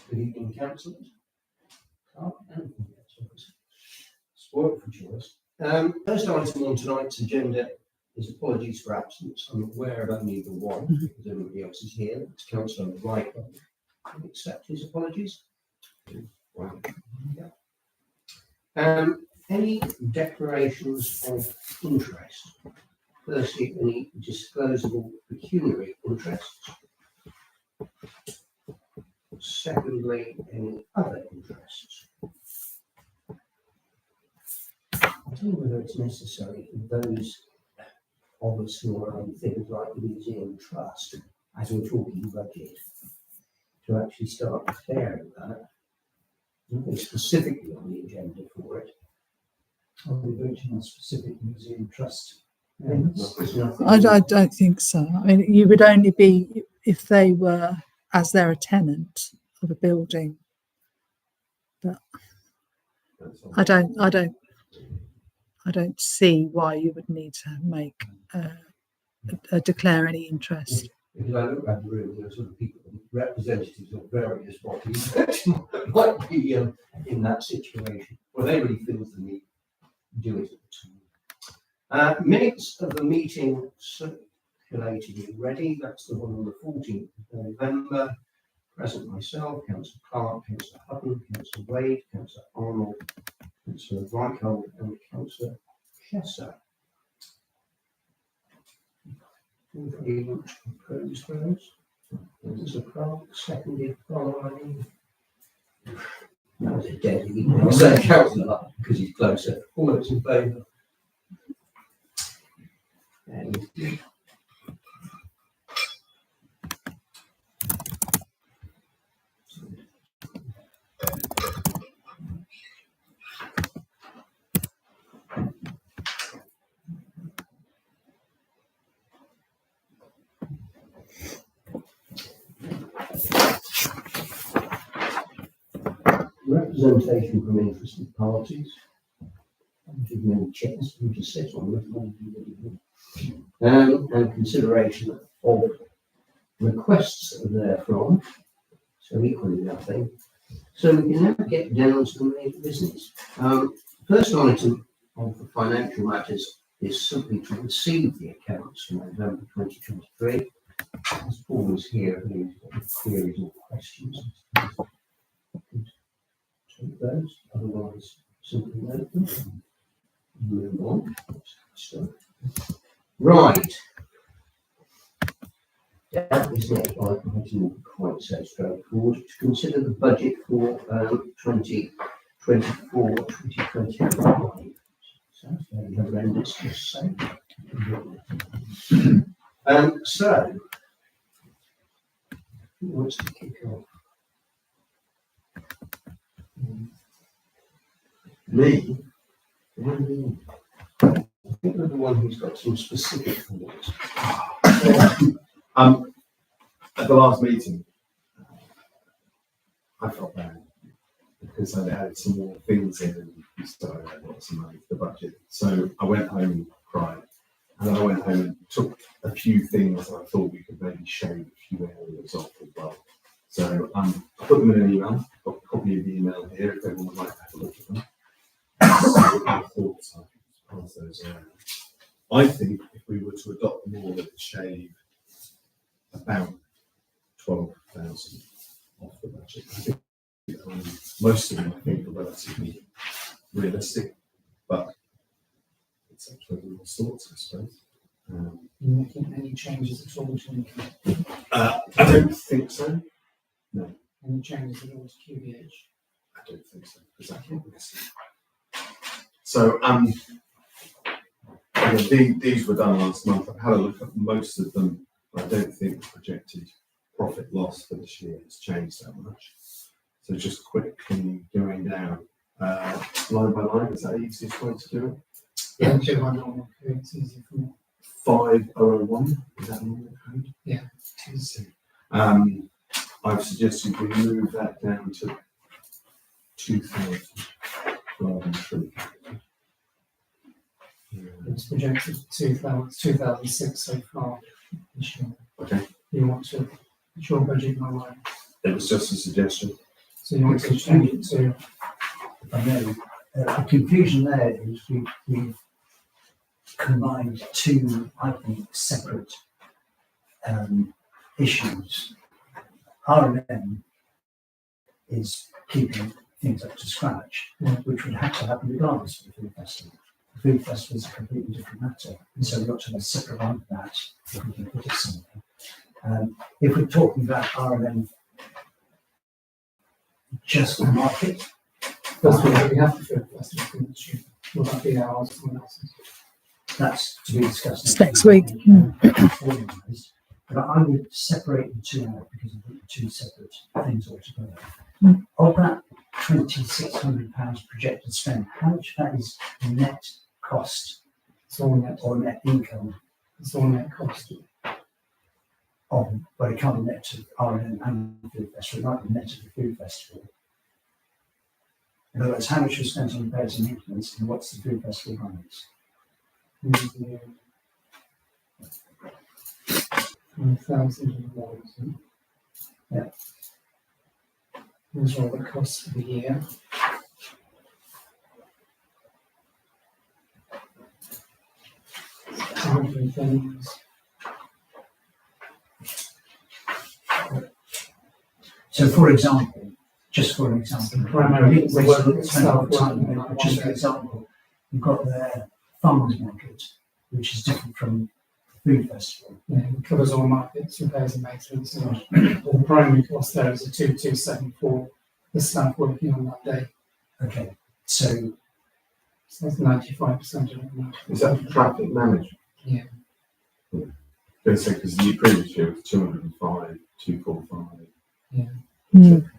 Good evening, councillors. Spoiled for choice. First item on tonight's agenda is apologies for absence. I'm aware of only the one because everybody else is here. It's Councillor Wright. I accept his apologies. Wow. Any declarations of interest? Firstly, any disclosable pecuniary interests? Secondly, any other interests? I don't know whether it's necessary for those of us who are on things like the museum trust, as we're talking budget, to actually start declaring that. Nothing specifically on the agenda for it. Are we voting on specific museum trust? I don't think so. I mean, you would only be if they were, as they're a tenant of a building. But I don't see why you would need to make declare any interest. Because I look around the room, there are sort of people, representatives of various bodies that might be in that situation. Well, they really feel the need to do it at the time. Minutes of the meeting circulated already. That's the one on the 14th of November. Present myself, Councillor Clark, Councillor Hutton, Councillor Wade, Councillor Arnold, Councillor Reichhold and Councillor Chesser. Anybody want to propose those? Councillor Clark, seconded by... That was a dead evening. I'll say Councillor Hutton because he's closer. All those in favour? Representation from interested parties. I'm giving any checks for them to sit on and consideration of requests therefrom. So equally nothing. So we can now get down to the main business. First item of the financial matters is simply to receive the accounts for November 2023. As Paul is here, if any queries or questions, take those. Otherwise, simply note them. Move on. So, right. That is not item quite so straightforward. To consider the budget for 2024-2025. Sounds very horrendous to say. So, who wants to kick off? Me? I think you're the one who's got some specific thoughts. At the last meeting, I felt bad because I'd added some more things in and we started adding lots of money for the budget. So I went home and cried. And then I went home and took a few things I thought we could maybe shave a few areas off as well. So I put them in an email. I've got a copy of the email here if everyone would like to have a look at them. So my thoughts, I can pass those around. I think if we were to adopt them all, it would shave about 12,000 off the budget. I think most of them, I think, are relatively realistic, but it's up to everyone's thoughts, I suppose. Are you making any changes at all to income? I don't think so. No, Any changes at all to QBH? I don't think so, because I can't listen. So, these were done last month. I've had a look at most of them. I don't think the projected profit loss for this year has changed that much. So just quickly going down line by line. Is that the easiest way to do it? Yeah, do one normal code. It's easy for me. 5001. Is that normal code? Yeah. I've suggested we move that down to 2,000 rather than 3,000. It's projected 2006 so far this year. Okay. You want to, it's your budget, my line. It was just a suggestion. So you want to change it to, I know, the confusion there is we've combined two, I think, separate issues. R&M is keeping things up to scratch, which would have to happen regardless of the food festival. The food festival is a completely different matter, and so we've got to have a separate line for that if we can put it somewhere. If we're talking about R&M just for market, that's what we have the food festival for next year. Will that be ours or someone else's? that's to be discussed It's next week. Organised. But I would separate the two out because I think they're two separate things altogether. Mm. Of that £2,600 projected spend, how much of that is net cost It's all net, or net income it's all net cost. of, well, it can't be net to R&M and the food festival, it might be net to the food festival. In other words, how much was spent on repairs and maintenance and what's the food festival runs? 1,001. Yeah. Those are all the costs for the year. Hundred things. So for example, just for an example, Primarily, it's the work spend a lot itself, of time on it, working but just for example, you've got the farmers market, which is different from the food festival. Yeah, it covers all markets, repairs and maintenance. And the primary cost there is a 2,274 for the staff working on that day. Okay, so So that's 95% of it now. Is that for traffic management? Yeah. Because the previous year was 205, 245. Mm.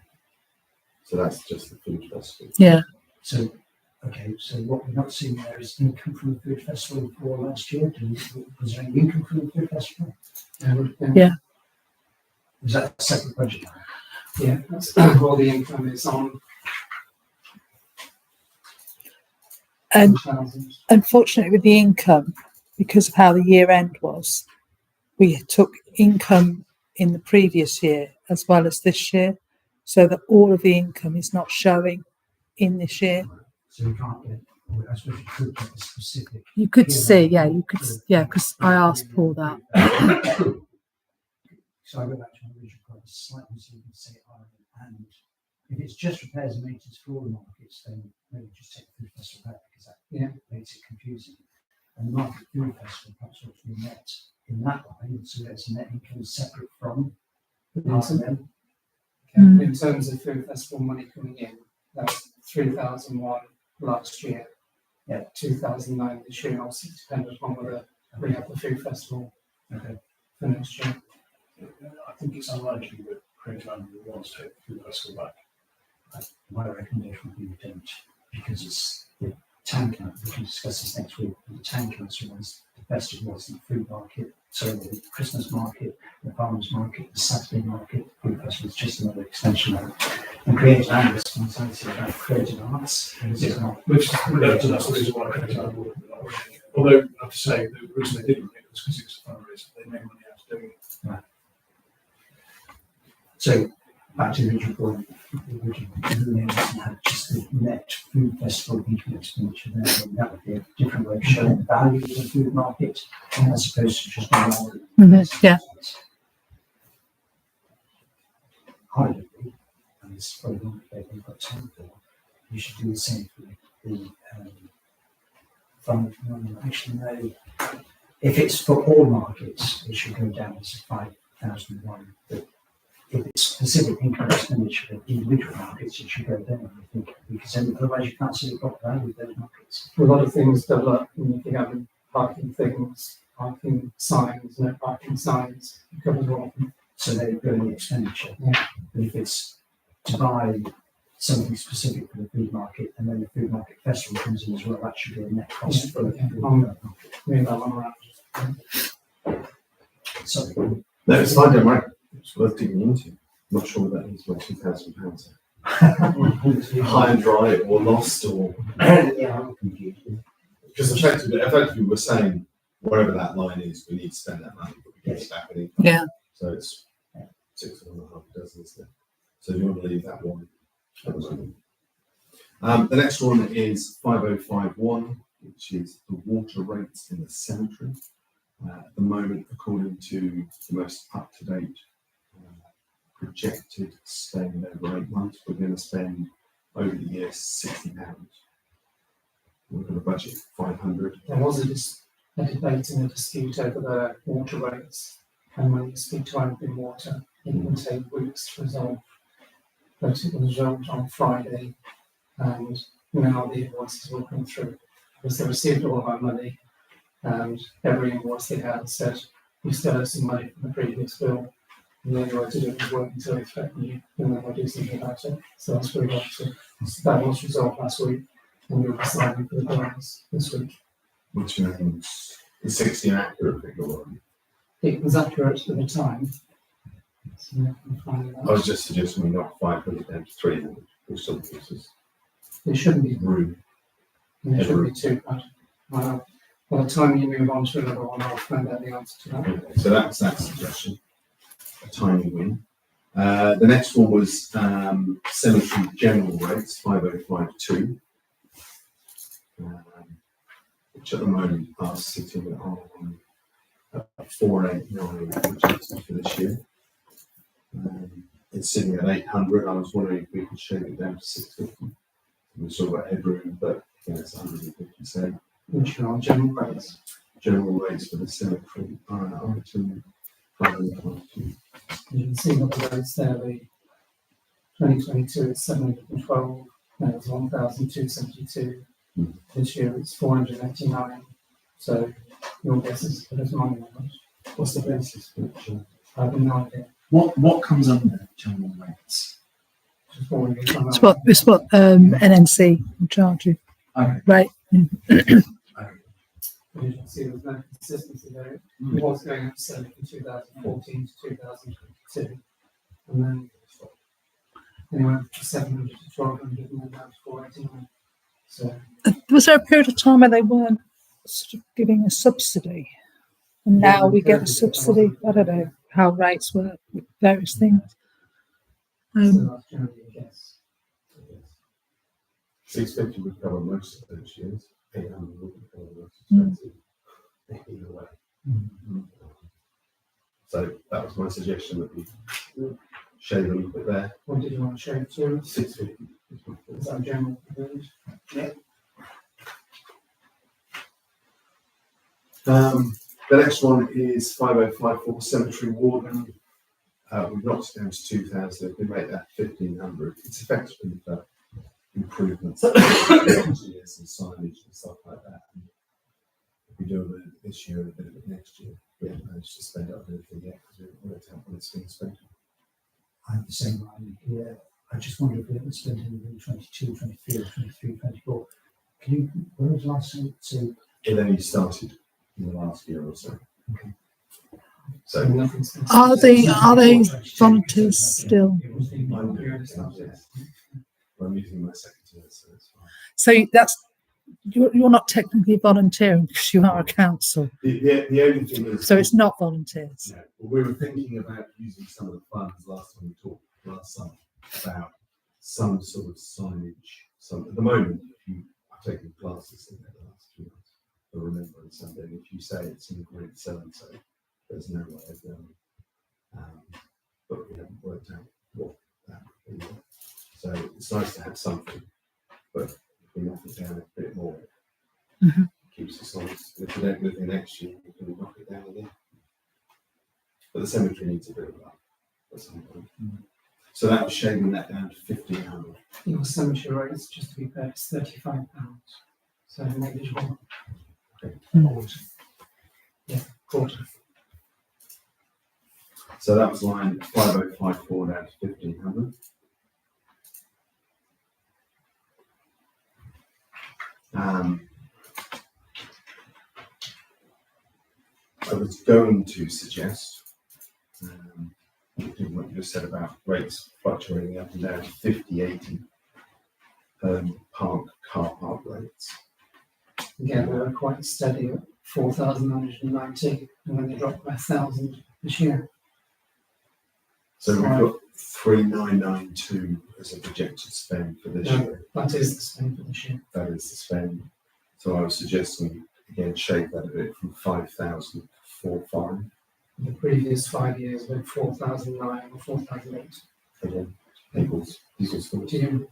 So that's just the food festival. Yeah. so okay, so what we're not seeing there is income from the food festival for last year. Was there any income from the food festival? Yeah. Was that a separate budget line? Yeah, that's all the income is on And 1,000. unfortunately, with the income, because of how the year end was, we took income in the previous year as well as this year, so that all of the income is not showing in this year. So we can't get, or I suppose you could get a specific. You could P&L see, yeah, you could, for- yeah, because I asked Paul that. So I go back to my original point, slightly so you can say R&M, and if it's just repairs and maintenance for all the markets, then maybe just take the food festival out because that makes it confusing. And the market food festival perhaps ought to be net in that line, so that's net income separate from R&M. Mm. In terms of food festival money coming in, that's 3,001 last year. Yeah. 2,009 this year, obviously depending upon whether we have the food festival Okay. for next year. I think it's unlikely that Craig Landry wants to take the food festival back. My recommendation would be we don't, because it's the town council, we can discuss this next week, but the town council wants the festival, was the food market, sorry, the Christmas market, the farmers market, the Saturday market, the food festival is just another extension of it. And creative and responsibility about creative arts, and this is not. Which that's the reason why Craig Landry wouldn't do that. Although I have to say the reason they didn't was because it was a fundraiser. They made money out of doing it. So back to the original point, the original, we have just the net food festival income expenditure there, and that would be a different way of showing the value of the food market, as opposed to just one line. Mhm, yeah. I would agree, and this is probably one debate we've got time for, you should do the same for the fund. Actually, no, if it's for all markets, it should go down to 5,001. But if it's specific income expenditure of individual markets, it should go down, I think, because otherwise you can't see the proper value of those markets. A lot of things develop when you have parking things, parking signs, no parking signs, it covers all of them. So they go in the expenditure. Yeah. But if it's to buy something specific for the food market, and then the food market festival comes in as well, that should be a net cost for the Yeah. food market. Move that one around. Sorry. No, it's fine, don't worry. It's worth digging into. Not sure what that is, worth £2,000. High and dry or lost or. Yeah, I'm confused. Because effectively we're saying whatever that line is, we need to spend that money, but we get it back with income. Yeah. So it's 6.5 dozen, isn't it? So you want to leave that one The next one is 5051, which is the water rates in the cemetery. At the moment, according to the most up-to-date projected spend over 8 months, we're going to spend over the year £60. We're going to budget 500. There was a debate and a dispute over the water rates, and when you speak to Open Water, it can take weeks to resolve. But it was resolved on Friday, and now the invoices will come through. Because they received all of our money, and every invoice they had said, we still have some money from the previous bill, and the only way to do it is work until they threaten you, and then we'll do something about it. So that's really good. So that was resolved last week, and we'll be signing for the bills this week. Which means the 60 an accurate figure. It was accurate at the time. So we can find I that. was just suggesting we knock 500 down to 300, which still gives us It shouldn't be, room. it shouldn't be too bad. By the time you move on to another one, I'll find out the answer to that. Okay, so that's that suggestion. A tiny win. The next one was cemetery general rates, 5052, which at the moment are sitting on 489, which is for this year. It's sitting at 800. I was wondering if we could shave it down to 650. We saw about headroom, but it's 150. So Which are general rates. general rates for the cemetery are between 552. You can see what the rates there, the 2022 is 712, then it's 1,272. This year it's 489. So your guess is as good as mine. What's the basis? I have no idea. What comes under general rates? Just forwarding it on It's what NNC will charge you, Okay. right? But you can see there's no consistency there. It was going up steadily from 2014 to 2022. And then anyway, from 700 to 1200 and then down to 489. So Was there a period of time where they weren't sort of giving a subsidy? And now we get a subsidy. I don't know how rates work with various things. that's generally a guess. 650 would cover most of those years. 800 would cover the most expensive. Either way. So that was my suggestion that we shave a little bit there. What did you want to show to? 650. Is that general? The next one is 5054 cemetery warden. We've knocked it down to 2,000. If we make that 1,500, it's effectively for improvements, years and signage and stuff like that. And if we do a bit of it this year and a bit of it next year, we haven't managed to spend it on anything yet because we haven't worked out when it's being spent. I have the same idea here. I just wonder if it was spent in 22, 23, or 23, 24. Can you, when was the last time to? It only started in the last year or so. Okay. So Nothing's been Are they volunteers still? I'm using my secretary, so it's fine. So that's you're not technically volunteering because you are a council. The only thing is, So it's not volunteers. yeah, we were thinking about using some of the funds last time we talked last summer about some sort of signage. At the moment, if you I've taken classes in there the last 2 months for Remembrance Sunday, and if you say it's in grade so and so, there's no way of knowing. But we haven't worked out what that would be. So it's nice to have something, but if we knock it down a bit more, Mhm. it keeps us honest. If we don't do it next year, we can knock it down again. But the cemetery needs a bit of luck at some point. So that was shaving that down to 1,500. Your cemetery rates, just to be fair, is £35. So negligible. Yeah, quarter. So that was line 5054 down to 1,500. I was going to suggest, given what you just said about rates fluctuating up and down to 50/80 car park rates. Again, they were quite steady at 4,990, and then they dropped by 1,000 this year. So we've got 3992 as a projected spend for this Yeah. year. That is the spend for this year. That is the spend. So I was suggesting again shave that a bit from 5,000 to 4,500. The previous 5 years were 4,009 or 4,008. Again, people's thoughts. Do you?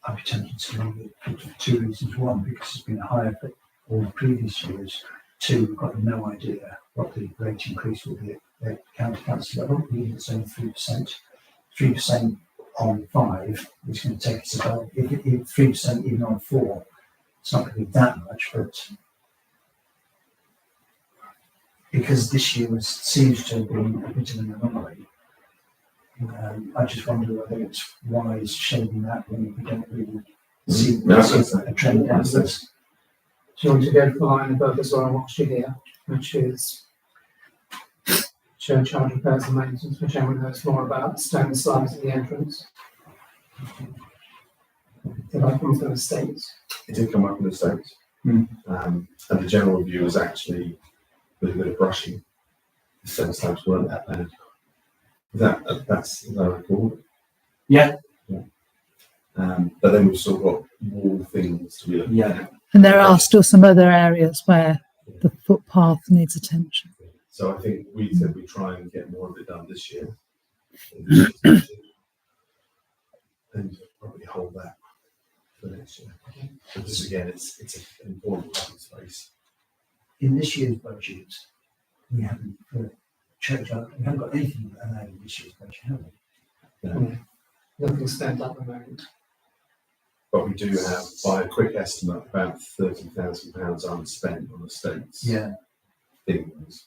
I'd be tempted to leave it for two reasons. One, because it's been higher for all the previous years. Two, we've got no idea what the rate increase will be at the county council level. Even if it's only 3%. 3% on 5 is going to take us about, if 3% even on 4, it's not going to be that much, but because this year seems to have been a bit of an anomaly, I just wonder whether it's wise shaving that when we don't really see a trend downwards. Do you want to go for the line above as well, whilst you're here, which is churchyard repairs and maintenance, which everyone knows more about, stone slabs at the entrance. Did I come from the States? It did come up in the States. Hmm. And the general view was actually with a bit of brushing, the stone slabs weren't that bad. That's as I recall. Yeah. But then we've still got wall things to be looking at. And there are still some other areas where the footpath needs attention. So I think we said we try and get more of it done this year. And probably hold that for next year. Because again, it's an important public space. In this year's budget, we haven't, for churchyard, we haven't got anything allowed in this year's budget, have we? Nothing spent at the moment. But we do have, by a quick estimate, about £30,000 unspent on the state's things.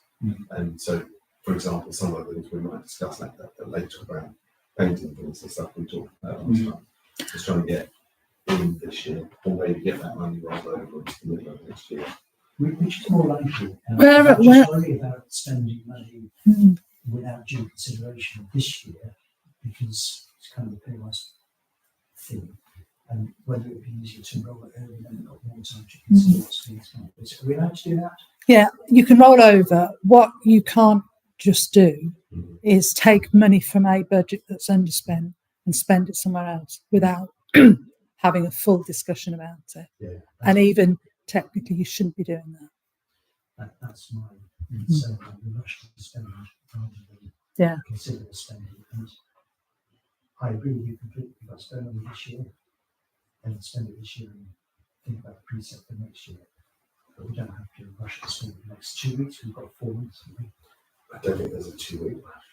And so, for example, some of the things we might discuss that later about painting things and stuff we talked about last time. Just trying to get in this year, or maybe get that money rolled over into the middle of next year. Which is more likely? Where- I'm just worried about spending money without due consideration this year, because it's kind of a painless thing. And whether it would be easier to roll it over and then got more time to consider what's being spent. Are we allowed to do that? Yeah, you can roll over. What you can't just do is take money from a budget that's underspent and spend it somewhere else without having a full discussion about it. Yeah. And even technically, you shouldn't be doing that. That's my concern. We rush to spend rather than consider the spending. And I agree with you completely. If I spend money this year, then spend it this year and think about the precept for next year. But we don't have to rush to spend the next 2 weeks. We've got 4 weeks. I don't think there's a 2 week rush.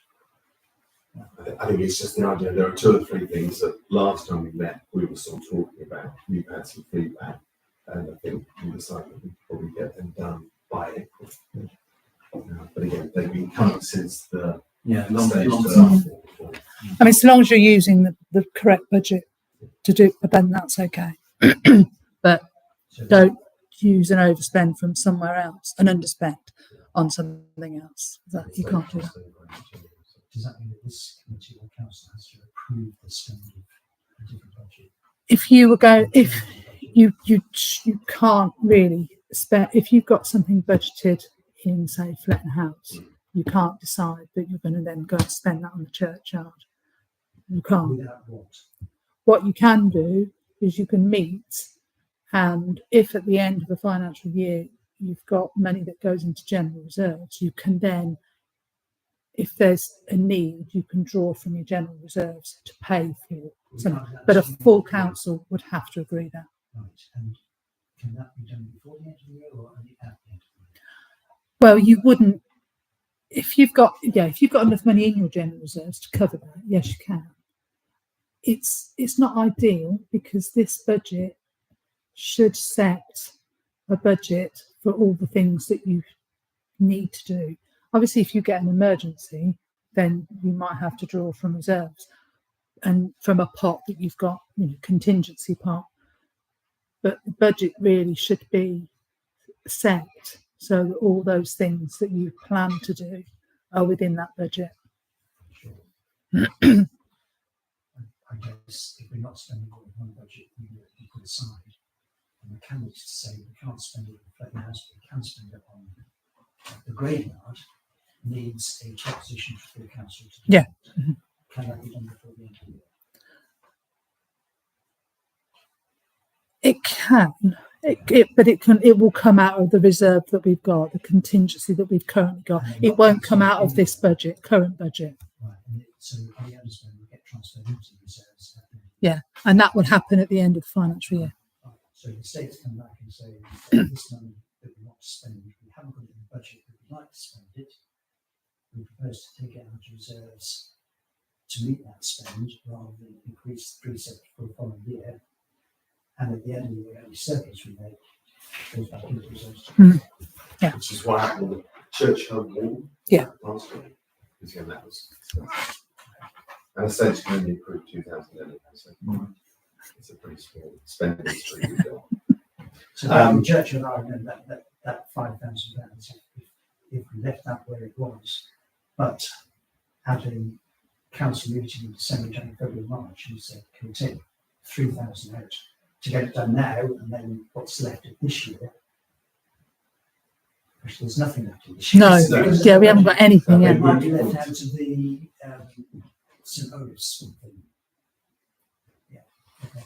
I think it's just the idea. There are 2 or 3 things that last time we met, we were still talking about. We've had some feedback, and I think we decided we could probably get them done by April. But again, they've been coming since the stage to I mean, so long as you're using the correct budget to do, but then that's okay. But don't use an overspend from somewhere else, an underspend on something else. You can't do that. Does that mean that this committee or council has to approve the spending of a different budget? If you can't really spend, if you've got something budgeted in, say, Fletton House, you can't decide that you're going to then go and spend that on the churchyard. You can't. Without what? What you can do is you can meet, and if at the end of the financial year you've got money that goes into general reserves, you can then, if there's a need, you can draw from your general reserves to pay for something. But a full council would have to agree that. Right. And can that be done before the end of the year or only at the end of the year? Well, you wouldn't, if you've got enough money in your general reserves to cover that, yes, you can. It's not ideal because this budget should set a budget for all the things that you need to do. Obviously, if you get an emergency, then you might have to draw from reserves and from a pot that you've got, contingency pot. But the budget really should be set so that all those things that you plan to do are within that budget. Sure. I guess if we're not spending all of one budget, we put aside the mechanics to say we can't spend it on the Fletton House, but we can spend it on the graveyard, needs a proposition for the council to do. Yeah. can that be done before the end of the year? It can, but it will come out of the reserve that we've got, the contingency that we've currently got. It won't come out of this current budget. Right, and so any underspend will get transferred into the reserves. At the end of the Yeah, and that will happen at the end of the financial year. year. Right, so the states come back and say, "We've got this money that we want to spend, we haven't got it in the budget, but we'd like to spend it. We propose to take it out of reserves to meet that spend rather than increase the precept for the following year. And at the end of the year, any surplus we make goes back into reserves." Which is what happened with the church home wall. Yeah. Last week. Because again, that was expensive. And essentially only approved 2,000 anyway, so it's a pretty small spending spree we've got. So the church of Ireland, that £5,000, if we left that where it was, but had a council meeting in December, January, February, March, and said, can we take 3,000 out to get it done now, and then what's left of this year? Actually, there's nothing left of this year. No, Because yeah, we haven't got anything it yet. might be left out of the St. Olave's thing. Yeah, okay.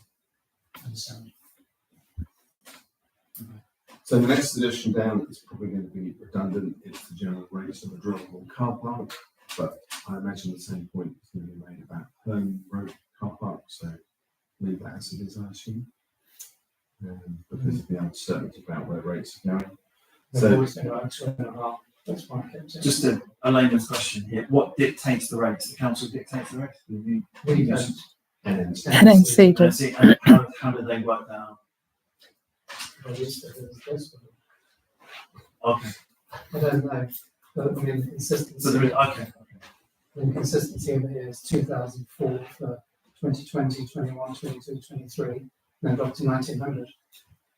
Understand. So the next suggestion down is probably going to be redundant. It's the general rates of the drivable car park, but I imagine the same point is going to be made about Home Road car park, so leave that as it is, I assume. Because of the uncertainty about where rates are going. They've So always been around 2.5. That's why I kept it. Just a layman's question here. What dictates the rates? The council dictates the rates? We don't. NNC does. And how do they work that out? Okay. I don't know, but I mean, consistency. So there is, okay. The consistency in here is 2004 for 2020, 21, 22, 23, then up to 1900.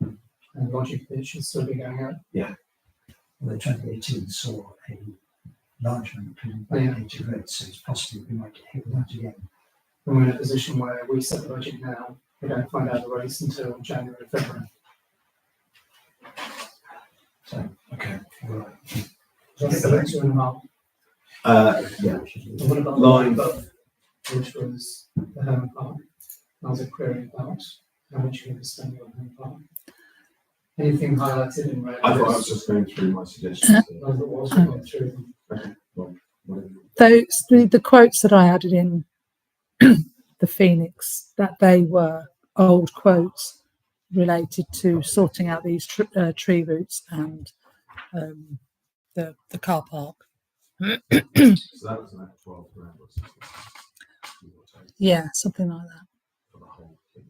And logically, it should still be going up. Well, the 2018 saw a large increase in backdated rates, so it's possible we might get hit with that again. And we're in a position where we set the budget now, we don't find out the rates until January, February. So, Okay. right. That's about 2.5. yeah, And what about Line. the above, which was the home park? I was a query about how much you were spending on home park. Anything highlighted in red? I thought I was just going through my suggestions. I thought it was going through them. Okay, well, whatever. The quotes that I added in the Phoenix, that they were old quotes related to sorting out these tree roots and the car park. So that was about 12 grand or something. Give or take, Yeah, something like that. for the whole thing.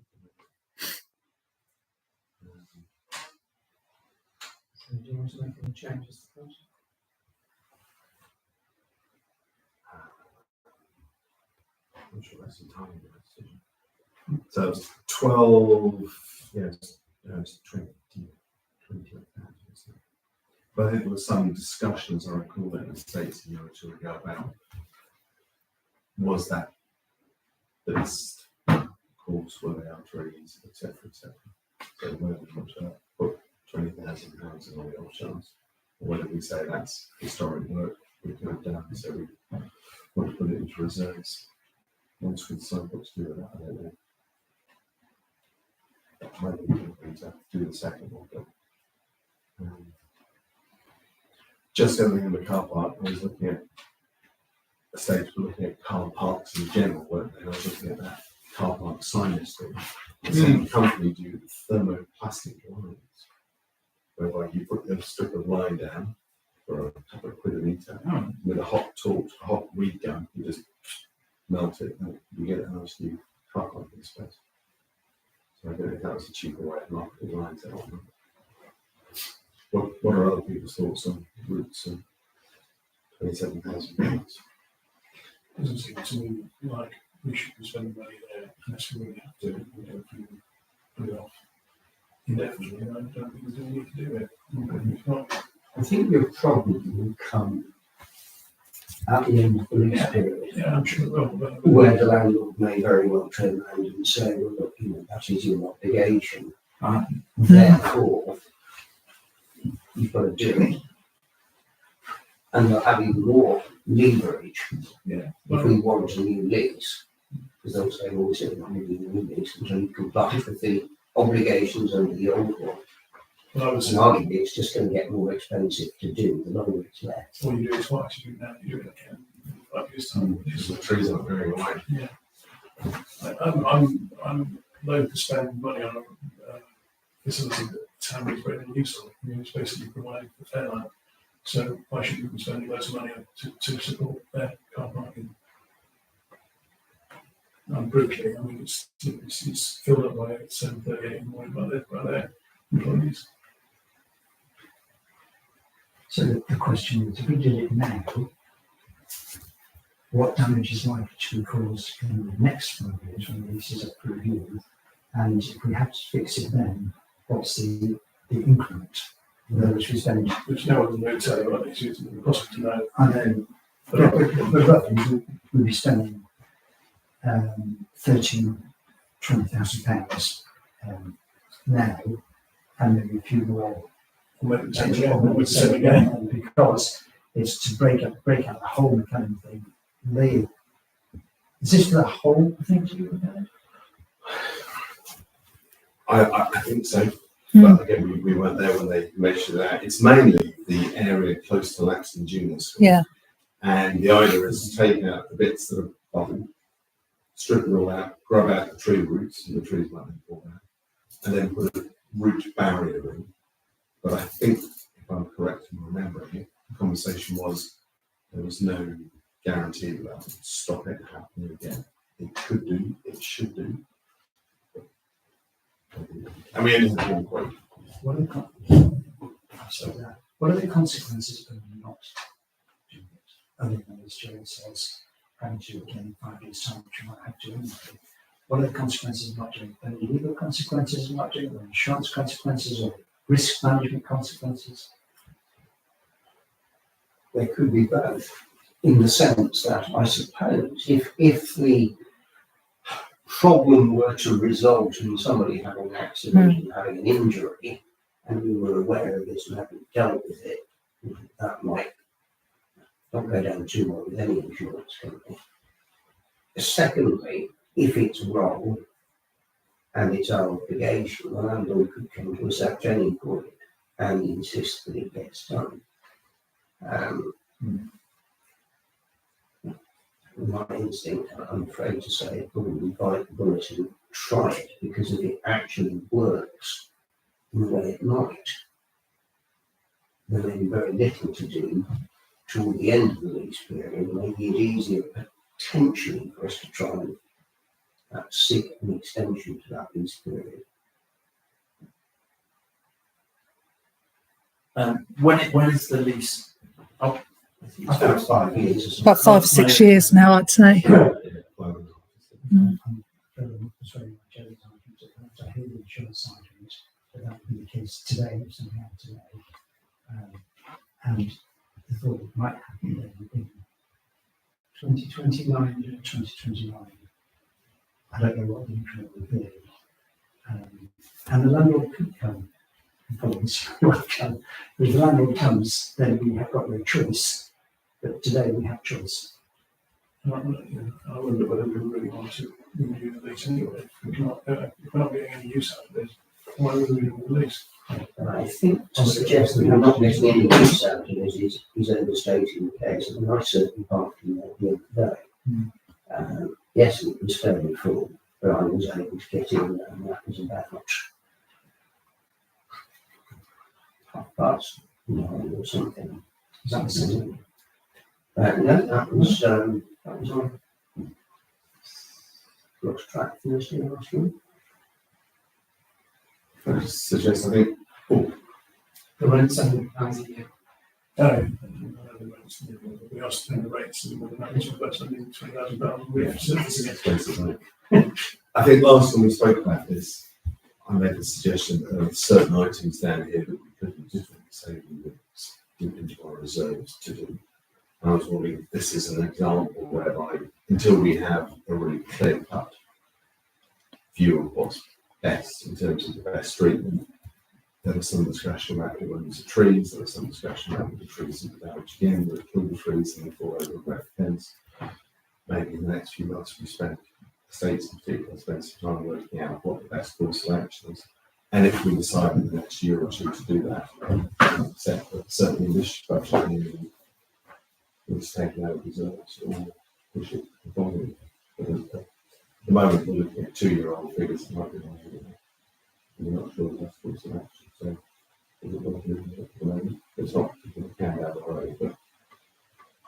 So do you want to make any changes to that? I'm sure that's entirely the right decision. So it was 12, yes, it was 20, 20,000. But I think there was some discussion, as I recall, that in the States a year or two ago about was that the best course, where they are trees, etc., etc. So whether we want to put £20,000 in on the off chance, or whether we say that's historic work we've got done, so we want to put it into reserves. Once we decide what to do with that, I don't know. Maybe we can do the second one, but just everything in the car park. I was looking at the States were looking at car parks in general, weren't they? And I was looking at that car park signage thing. The same company do thermoplastic lines, whereby you put a strip of line down for a couple of quid a metre with a hot torch, a hot reed gun. You just melt it, and you get a nice new car parking space. So I don't know if that was a cheaper way of marketing lines out. What are other people's thoughts on routes and £27,000? Doesn't seem to me like we should be spending money there unless we really have to. We don't put it off indefinitely. And I don't think there's any need to do it. If not, I think your problem will come at the end of the lease period, yeah, I'm sure it will. But where the landlord may very well turn around and say, well, look, you know, that is your obligation. Therefore, you've got to do it. And they'll have even more leverage yeah, in if we want a new lease, because they'll say, well, we said not need a new lease until you comply with the obligations under the old one. Well, I was, And arguably, it's just going to get more expensive to do the longer it's left. or you do it twice, you do it now, you do it again, in 5 years' time. Because the trees aren't very wide. I'm loath to spend money on a facility that town is very useful. I mean, it's basically providing for Fairline. So why should we be spending loads of money to support their car parking? Brutally, I mean, it's filled up by 7:38 in the morning by their employees. So the question is, if we did it now, what damage is likely to be caused in the next 5 years when the lease is up for review? And if we have to fix it then, what's the increment? In other words, we spend, Which no one will tell you, right? It's impossible to know. I know, but roughly we'll be spending 20,000 pounds now, and maybe a few more. Or maybe the same again, or the same again. Because it's to break out the whole mechanical thing. Is this for the whole thing to be repaired? I think so. Hmm. But again, we weren't there when they measured that. It's mainly the area close to Laxton Junior School. Yeah. And the idea is to take out the bits that are bottom, strip it all out, grub out the tree roots, and the trees might then fall down, and then put a root barrier in. But I think, if I'm correct in remembering it, the conversation was there was no guarantee that that would stop it happening again. It could do, it should do. And we ended up in quote. What are the consequences of not doing it? Other than, as Joe says, having to do it again in 5 years' time, which you might have to anyway. What are the consequences of not doing it? Are there legal consequences of not doing it, or insurance consequences, or risk management consequences? There could be both, in the sense that I suppose if the problem were to result in somebody having an accident and having an injury, and we were aware of this and hadn't dealt with it, that might not go down too well with any insurance company. Secondly, if it's wrong and it's our obligation, the landlord could come to us at any point and insist that it gets done. My instinct, I'm afraid to say, probably bite the bullet and try it, because if it actually works in the way it might, there may be very little to do toward the end of the lease period. Maybe it's easier potentially for us to try and seek an extension to that lease period. When is the lease up? About 5 years. Isn't it? About 5 or 6 years now, I'd say. I'm fairly persuaded by Joe's argument that I hear the insurance side of it, but that would be the case today, if something happened today. And the thought it might happen then in 2029. I don't know what the increment will be. And the landlord could come. If the landlord comes, then we have got no choice. But today we have choice. I wonder whether we really want to renew the lease anyway. If we're not getting any use out of this, why would we renew the lease? And I think to suggest that we're not getting any use out of it is overstating the case. I mean, I certainly parked in there the other day. Yes, it was fairly full, but I was able to get in there, and that was about 9:30 or something. Is that the same? No, that was on lost track Thursday last week. I suggest, I think, The rent's £100 a year. We are spending the rates and more than that, we're about spending £20,000 a year for servicing it. expensive, right? I think last time we spoke about this, I made the suggestion of certain items down here that we could legitimately say we would dip into our reserves to do. And I was wondering if this is an example whereby, until we have a really clear cut view of what's best in terms of the best treatment, there is some discussion about the ones of trees, there is some discussion about the trees that are damaged again, that kill the trees and they fall over a wet fence. maybe in the next few months we spend, states in particular, spend some time working out what the best course of action is. And if we decide in the next year or two to do that, certainly in this budget, we'll take out reserves or push it the following. But at the moment, we're looking at 2-year-old figures that might be longer than that. We're not sure the best course of action. So, is it worth looking at the moment? It's not particularly can down the road, but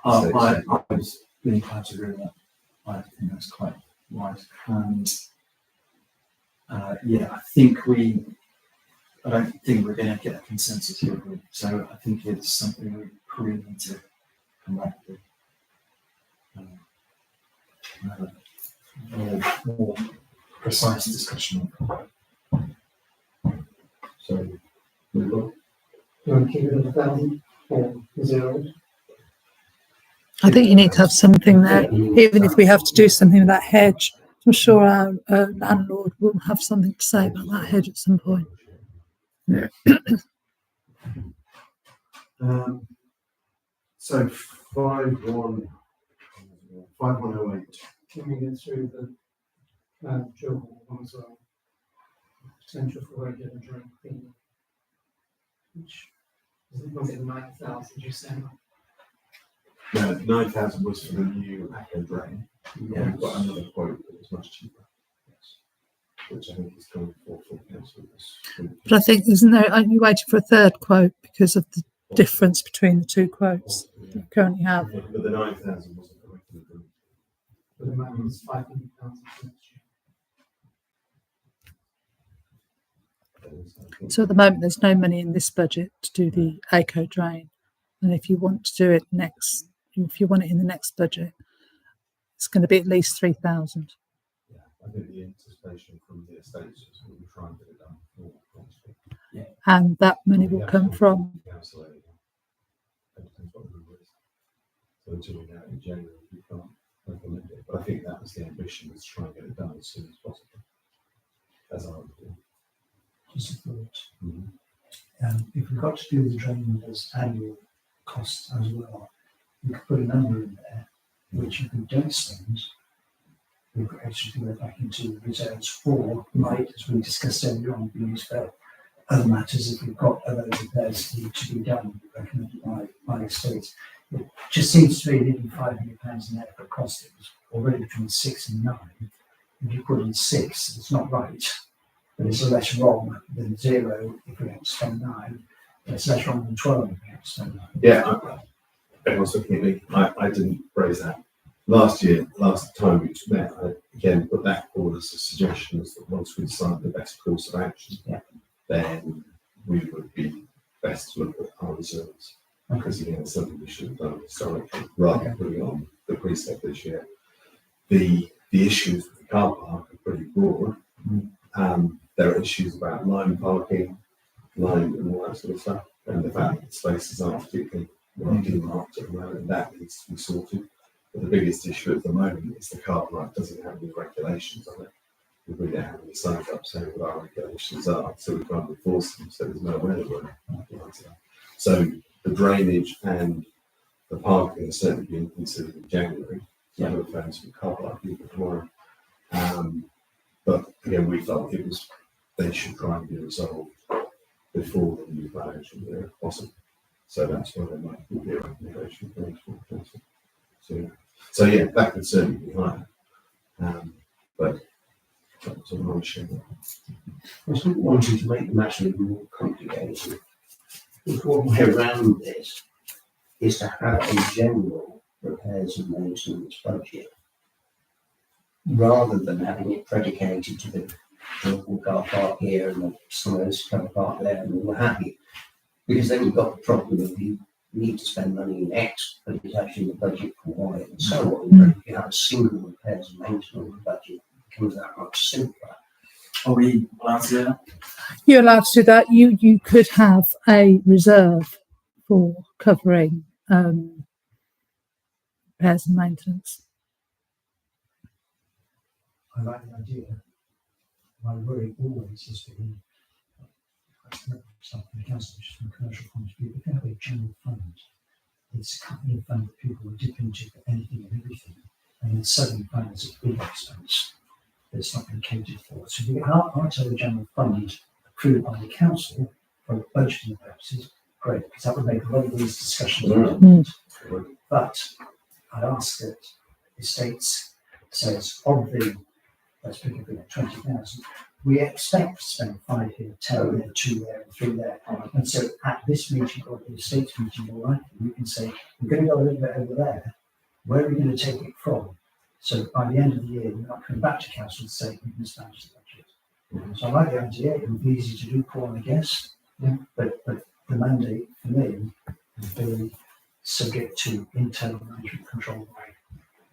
I was really glad to agree with that. I think that's quite wise. And yeah, I don't think we're going to get a consensus here. So I think it's something we probably need to come back to. More precise discussion. so move on. Do you want to keep it at 1,000 or 0? I think you need to have something there, even if we have to do something with that hedge. I'm sure our landlord will have something to say about that hedge at some point. So 5108. Can we get through the dual one as well? Potential for regular drain cleaning. Which was it 9,000 you said? No, 9,000 was for the new Echo drain. Yeah. We've got another quote that was much cheaper. Which I think is going for council. But I think, isn't there, aren't you waiting for a third quote because of the difference between the two quotes that you currently have? But the 9,000 wasn't correctly agreed. For the moment, it's 500,000 for next year. So at the moment, there's no money in this budget to do the eco drain. And if you want to do it if you want it in the next budget, it's going to be at least 3,000. Yeah, I think the anticipation from the estates is we will try and get it done before Christmas. And that money will come from, Council aid. It depends what the number is. So until we know in January, we can't recommend it. But I think that was the ambition, was to try and get it done as soon as possible. As I would do. Just a thought. Mhm. If we've got to do the drain as annual costs as well, we could put a number in there, which if we don't spend, we could actually go back into reserves for, might, as we discussed earlier on, be used for other matters if we've got other repairs that need to be done, recommended by the state. It just seems to be nearly £500 net for cost. It was already between 6 and 9. If you put in 6, it's not right. But it's less wrong than 0 if we have to spend 9. And it's less wrong than 12 if we have to spend 9. Yeah, everyone's looking at me. I didn't raise that. Last time we met, I again put that forward as a suggestion, is that once we decide the best course of action, then we would be best to look at our reserves. Because again, it's something we should have done historically, rather than putting on the precept this year. The issues with the car park are pretty broad. There are issues about line parking, line and all that sort of stuff, and the fact that the spaces aren't particularly well marked at the moment, that needs to be sorted. But the biggest issue at the moment is the car park doesn't have any regulations on it. We really don't have any signs up saying what our regulations are, so we can't enforce them, so there's nowhere to work. So the drainage and the parking are certainly being considered in January. So I'm referring to the car park even tomorrow. But again, we felt they should try and be resolved before the new financial year if possible. So that's why there might be a recommendation for next council. So yeah, that could certainly be higher. But that's a long issue. I was not wanting to make the matter even more complicated. Because one way around this is to have a general repairs and maintenance budget, rather than having it predicated to the local car park here and the Summers car park there and all happy. Because then you've got the problem of you need to spend money in X, but it's actually the budget for Y and so on. But if you have a single repairs and maintenance budget, it becomes that much simpler. Are we allowed to do that? you're allowed to do that. You could have a reserve for covering repairs and maintenance. I like the idea. My worry always has been, something the council, which is from a commercial point of view, if you have a general fund, it's a company fund that people will dip into for anything and everything, and and then suddenly find there's a big expense that's not been catered for. So if you get out of the general fund approved by the council for budgeting purposes, great, because that would make a lot of these discussions. But I'd ask that the Estates says of the, let's pick a figure, 20,000, we expect to spend 5 here, 10 there, 2 there, and 3 there. And so at this meeting or the Estates meeting, more likely, we can say, we're going to go a little bit over there. Where are we going to take it from? So by the end of the year, we're not coming back to council and say we mismanaged the budget. So I like the idea. It would be easy to do, Paul, I guess. Yeah. But the mandate for me would be subject to internal management control by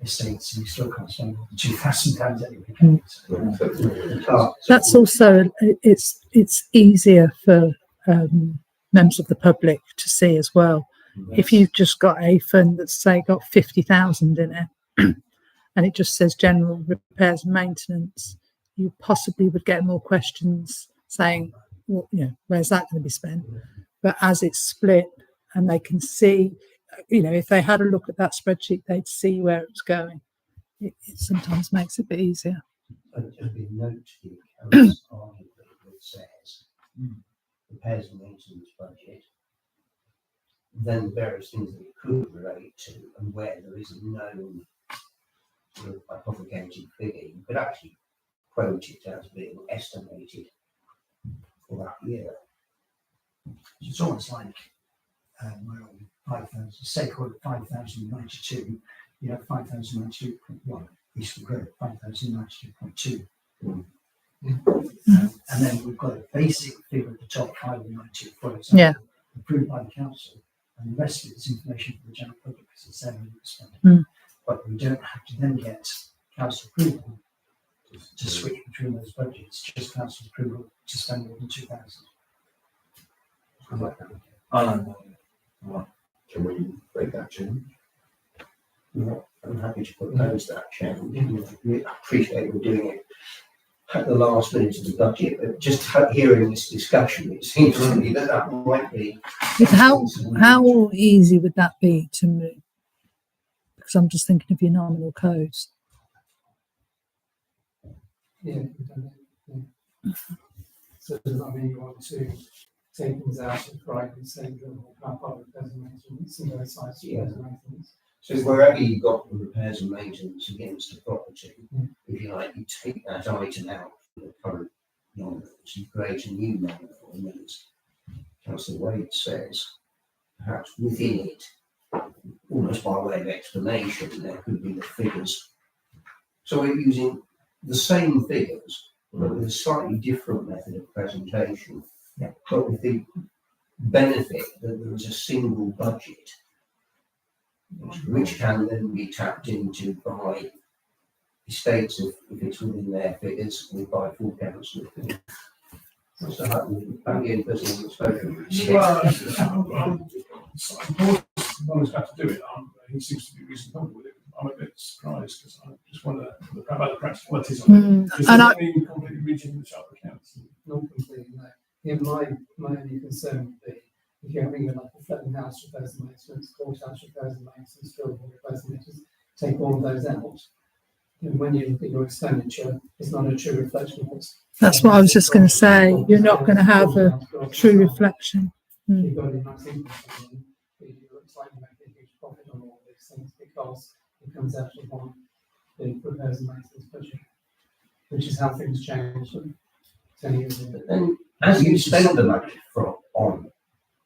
Estates, and you still can't spend more than £2,000 anyway. So, That's also it's easier for members of the public to see as well. If you've just got a fund that's say got 50,000 in it, and it just says general repairs and maintenance, you possibly would get more questions saying, well, where's that going to be spent? But as it's split and they can see, if they had a look at that spreadsheet, they'd see where it's going. It sometimes makes it a bit easier. There's been a note to the accounts arguably that says repairs and maintenance budget, then the various things that it could relate to, and where there is a known sort of hypothetical figure, you could actually quote it as being estimated for that year. it's almost like, 5,000, say call it 5,092, you have 5,092.1, Eastern Road, 5,092.2. And then we've got a basic figure at the top, 592, for example, Yeah. approved by the council, and the rest of it is information for the general public because it's there and it's spent. But we don't have to then get council approval to switch between those budgets, just council approval to spend more than 2,000. I like that. I like that. Can we make that change? I'm happy to propose that change. We appreciate we're doing it at the last minute of the budget, but just hearing this discussion, it seems to me that might be. How easy would that be to move? Because I'm just thinking of your nominal codes. Yeah, we've done it. Yeah. So does that mean you want to take things out of private and say the car park repairs and maintenance and those sites repairs and maintenance? So wherever you've got the repairs and maintenance against the property, if you like, you take that item out from the current nominals, you create a new nominal, and then as Councillor Wade says, perhaps within it, almost by way of explanation, there could be the figures. So we're using the same figures, but with a slightly different method of presentation, but with the benefit that there is a single budget, which can then be tapped into by estates if it's within their figures, or by full council. So I'm the only person who's spoken. Well, he's got to do it. He seems to be reasonably comfortable with it. I'm a bit surprised because I just wonder about the practicalities of it. Does that mean completely reaching the sharp accounts? Not completely, no. Yeah, my only concern would be if you're having like a flattened house repairs and maintenance, courthouse repairs and maintenance, field repairs and maintenance, take all of those out. And when you look at your expenditure, it's not a true reflection of what's. That's what I was just going to say. You're not going to have a true reflection. You've got a nice income coming in, but it looks like you make a huge profit on all these things because it comes out of one big repairs and maintenance budget, which is how things change 10 years ago. And as you spend the money on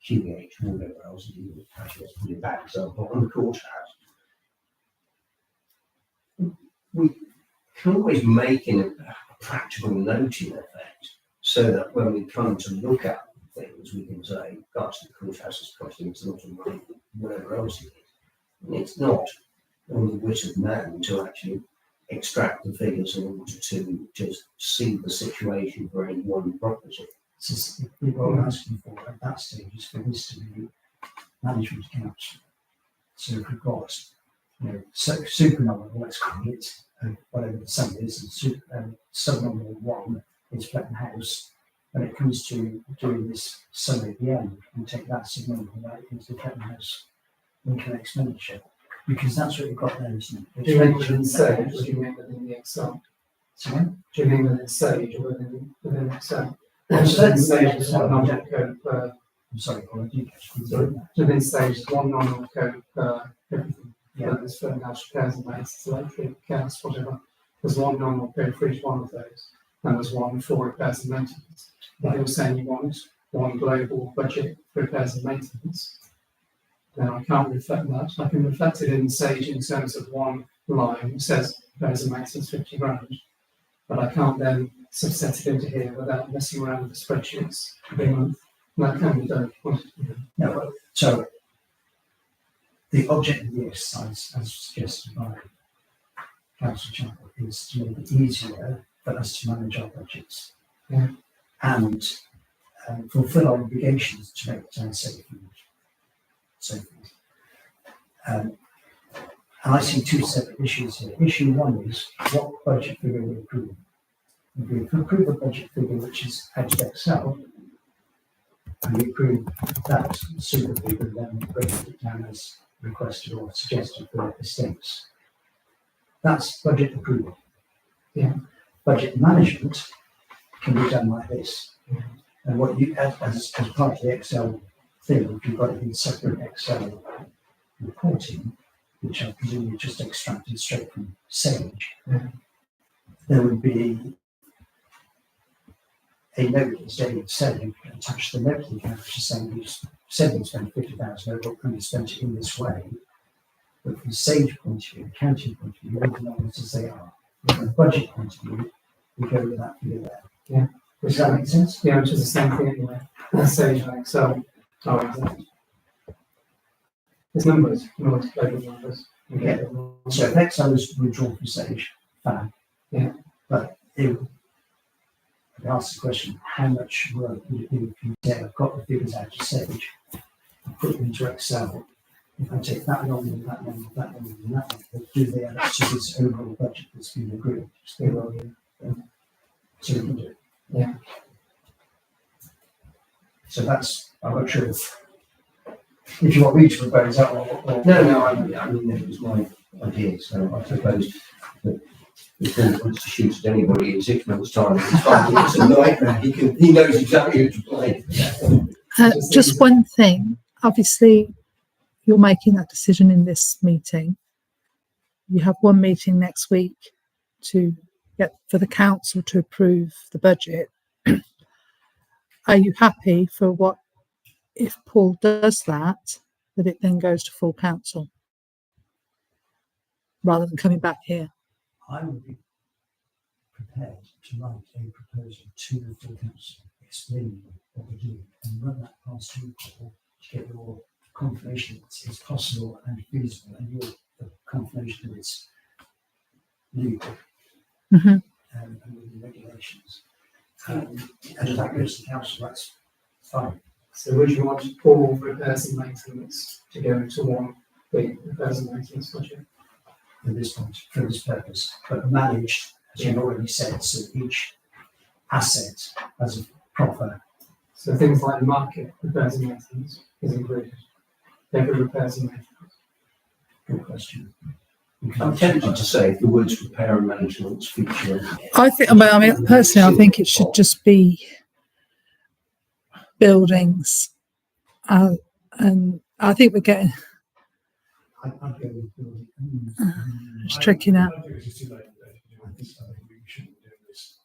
QH or whatever else, you actually put it back, example, on the courthouse, we can always make in a practical note in effect, so that when we come to look at things, we can say, gosh, the courthouse is costing us a lot of money, whatever else it is. And it's not on the wit of man to actually extract the figures in order to just see the situation for any one property. So what I'm asking for at that stage is for this to be management accounts. So if we've got, super nominal, let's call it, whatever the sum is, and sub-nominal 1 is Fletton House. When it comes to doing this sum at the end, we take that sub-nominal right into the Fletton House income expenditure. Because that's what you've got there, isn't it? Do you mean within Sage, or do you mean within the Excel? Sorry? Do you mean within Sage or within Excel? Well, Within certainly Sage within is one Excel. object code per, I'm sorry, Paul, I didn't catch you. sorry, within Sage is one nominal code per everything. Yeah. Whether it's for house repairs and maintenance, electric, gas, whatever. There's one nominal code for each one of those, and there's one for repairs and maintenance. If you're saying you want one global budget for repairs and maintenance, then I can't reflect that. I can reflect it in Sage in terms of one line that says repairs and maintenance 50 grand, but I can't then subset it into here without messing around with the spreadsheets every month. And that can be done if you wanted to be done. No, well, so the object of the exercise, as suggested by Councillor Chapel, is to make it easier for us to manage our budgets. Yeah. And fulfil our obligations to make the town safe and so forth. And I see two separate issues here. Issue one is what budget figure we approve. If we approve a budget figure which is out of Excel, and we approve that super figure, then we break it down as requested or suggested for estates. That's budget approval. Yeah. Budget management can be done like this. And what you, as part of the Excel thing, if you've got it in separate Excel reporting, which I presume you just extracted straight from Sage, there would be a note instead of saying, attach the note to the account, which is saying we said we spent 50,000, but we spent it in this way. But from Sage point of view, accounting point of view, all the numbers as they are. From a budget point of view, we go with that figure there. Yeah. Does that make sense? Yeah, which is the same thing anyway. Sage and Excel are exact. There's numbers, you can always play with numbers. And get them. So if Excel is withdrawn from Sage, fine. Yeah. But it, I ask the question, how much work would it be if you say, I've got the figures out of Sage, I put them into Excel, if I take that number and that number, that number and that number, do they add up to this overall budget that's been agreed? So we can do it. Yeah. So that's, I'm not sure if you want me to propose that or No, I mean, it was my idea, so I suppose that if he wants to shoot at anybody in 6 months' time, it's fine, it's a nightmare, he knows exactly who to play. Just one thing, obviously, you're making that decision in this meeting. You have one meeting next week to get for the council to approve the budget. Are you happy for what, if Paul does that it then goes to full council rather than coming back here? I would be prepared to write a proposal to the full council explaining what we're doing and run that past you, Paul, to get your confirmation that it's possible and feasible and your confirmation that it's legal and within regulations. And if that goes to the council, that's fine. So would you want all repairs and maintenance to go into one big repairs and maintenance budget? At this point, for this purpose, but managed, as you've already said, so each asset has a proper. So things like the market repairs and maintenance is included. Every repairs and maintenance. Good question. I'm tempted to say if the words repair and maintenance feature. I mean, personally, I think it should just be buildings, and I think we're getting. I'd go with building. It's tricky now. I think it's too late. I think we shouldn't be doing this.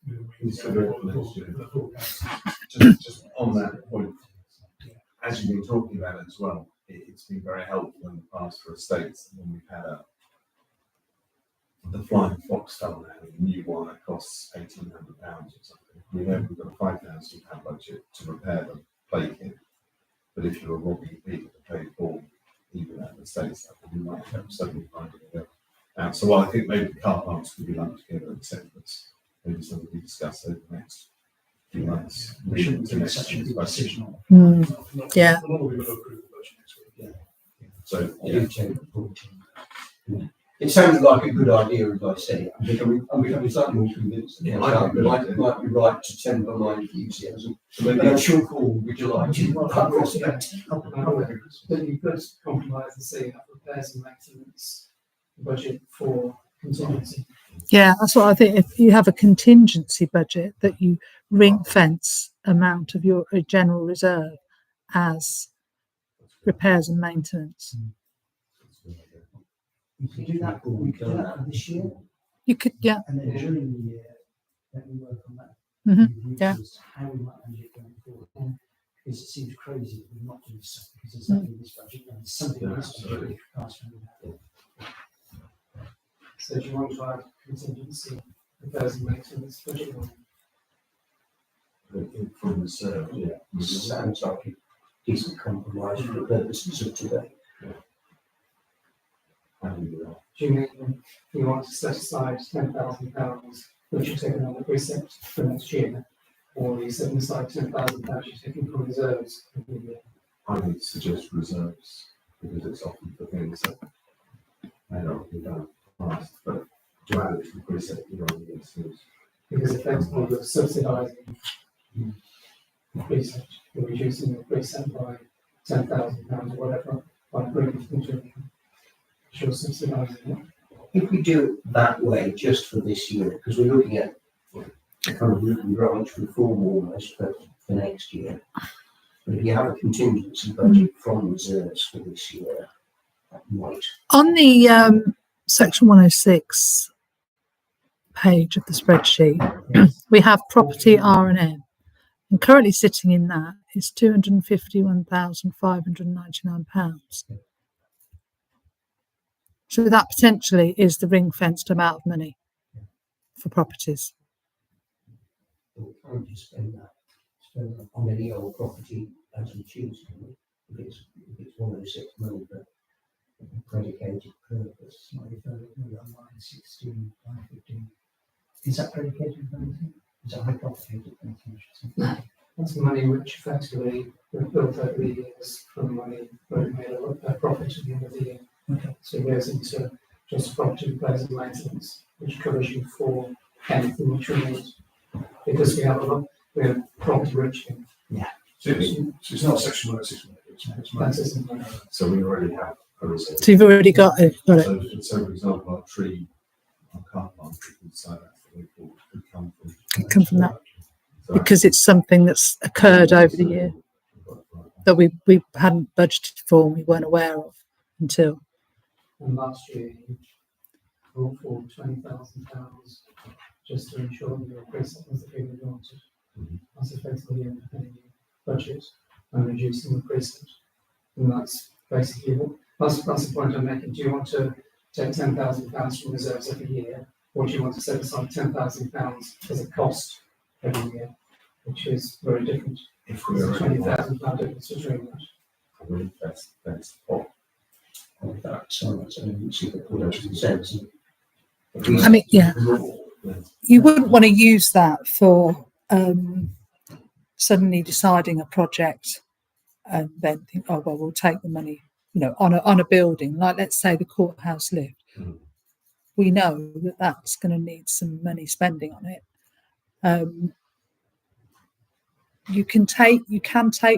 Just on that point, as you've been talking about it as well, it's been very helpful in the past for estates when we've had the Flying Fox fell now, a new one that costs £1,800 or something. We know we've got a £5,000 budget to repair the play kit, but if you're a Robbie P to pay for even at the states level, you might have suddenly find it out. So I think maybe the car parks could be lumped together in segments. Maybe something we discuss over the next few months. We shouldn't take such a big decision on. Yeah. We'll be able to approve the budget next week. So Yeah. It sounded like a good idea, as I say. I'm becoming slightly more convinced. Yeah, Might be right to temper my enthusiasm. And I'm sure Paul would be delighted with that prospect. But you could compromise and say you have repairs and maintenance budget for contingency. Yeah, that's what I think. If you have a contingency budget, that you ring fence amount of your general reserve as repairs and maintenance. You could do that, we could do that for this year, You could, yeah. and then during the year, let me work on that. Mhm, Review yeah. as to how we might manage it going forward. Because it seems crazy that we're not doing stuff, because there's nothing in this budget, and there's something in this budget we can't spend without. So do you want to add contingency repairs and maintenance budget line? From reserve, yeah. Sounds like a decent compromise for the purposes of today. Do you mean you want to set aside £10,000, which you're taking on the precept for next year? Or are you setting aside £10,000 you're taking from reserves every year? I would suggest reserves, because it's often for things that may not be done fast, but to add it to the precept, you know, it seems. Because effectively you're subsidising the precept, you're reducing the precept by £10,000 or whatever, by bringing it into income. You're subsidising it. If we do it that way, just for this year, because we're looking at kind of root and branch reform almost for next year. But if you have a contingency budget from reserves for this year, that might. On the section 106 page of the spreadsheet, we have property R&M, and currently sitting in that is £251,599. So that potentially is the ring-fenced amount of money for properties. We can't just spend that on any old property as we choose, can we? If it's 106 money, but a predicated purpose. Slightly further, maybe on line 16, line 15. Is that predicated on anything? Is that hypothecated on anything, I should say? That's money which effectively we've built over the years from money where we made a profit at the end of the year. Okay. So it goes into just property repairs and maintenance, which covers you for anything which we need. Because we have property rich in So it's not section 106, it's that isn't money. So we already have a reserve. So you've already got it. So for example, our tree, our car park, we can decide that's the way forward, could come from. Could come from that. So Because it's something that's occurred over the year that we hadn't budgeted for and we weren't aware of until. And last year you brought forward £20,000 just to ensure that your precept was the figure you wanted. That's effectively underpinning your budget and reducing the precept. And that's basically that's the point I'm making. Do you want to take £10,000 from reserves every year, or do you want to set aside £10,000 as a cost every year, which is very different? if There's we're a already £20,000 difference between that. really, that's the point. Of that, so that's only see the production sense. I mean, yeah, you wouldn't want to use that for suddenly deciding a project and then think, oh, well, we'll take the money, on a building, like let's say the courthouse lift. We know that that's going to need some money spending on it. You can take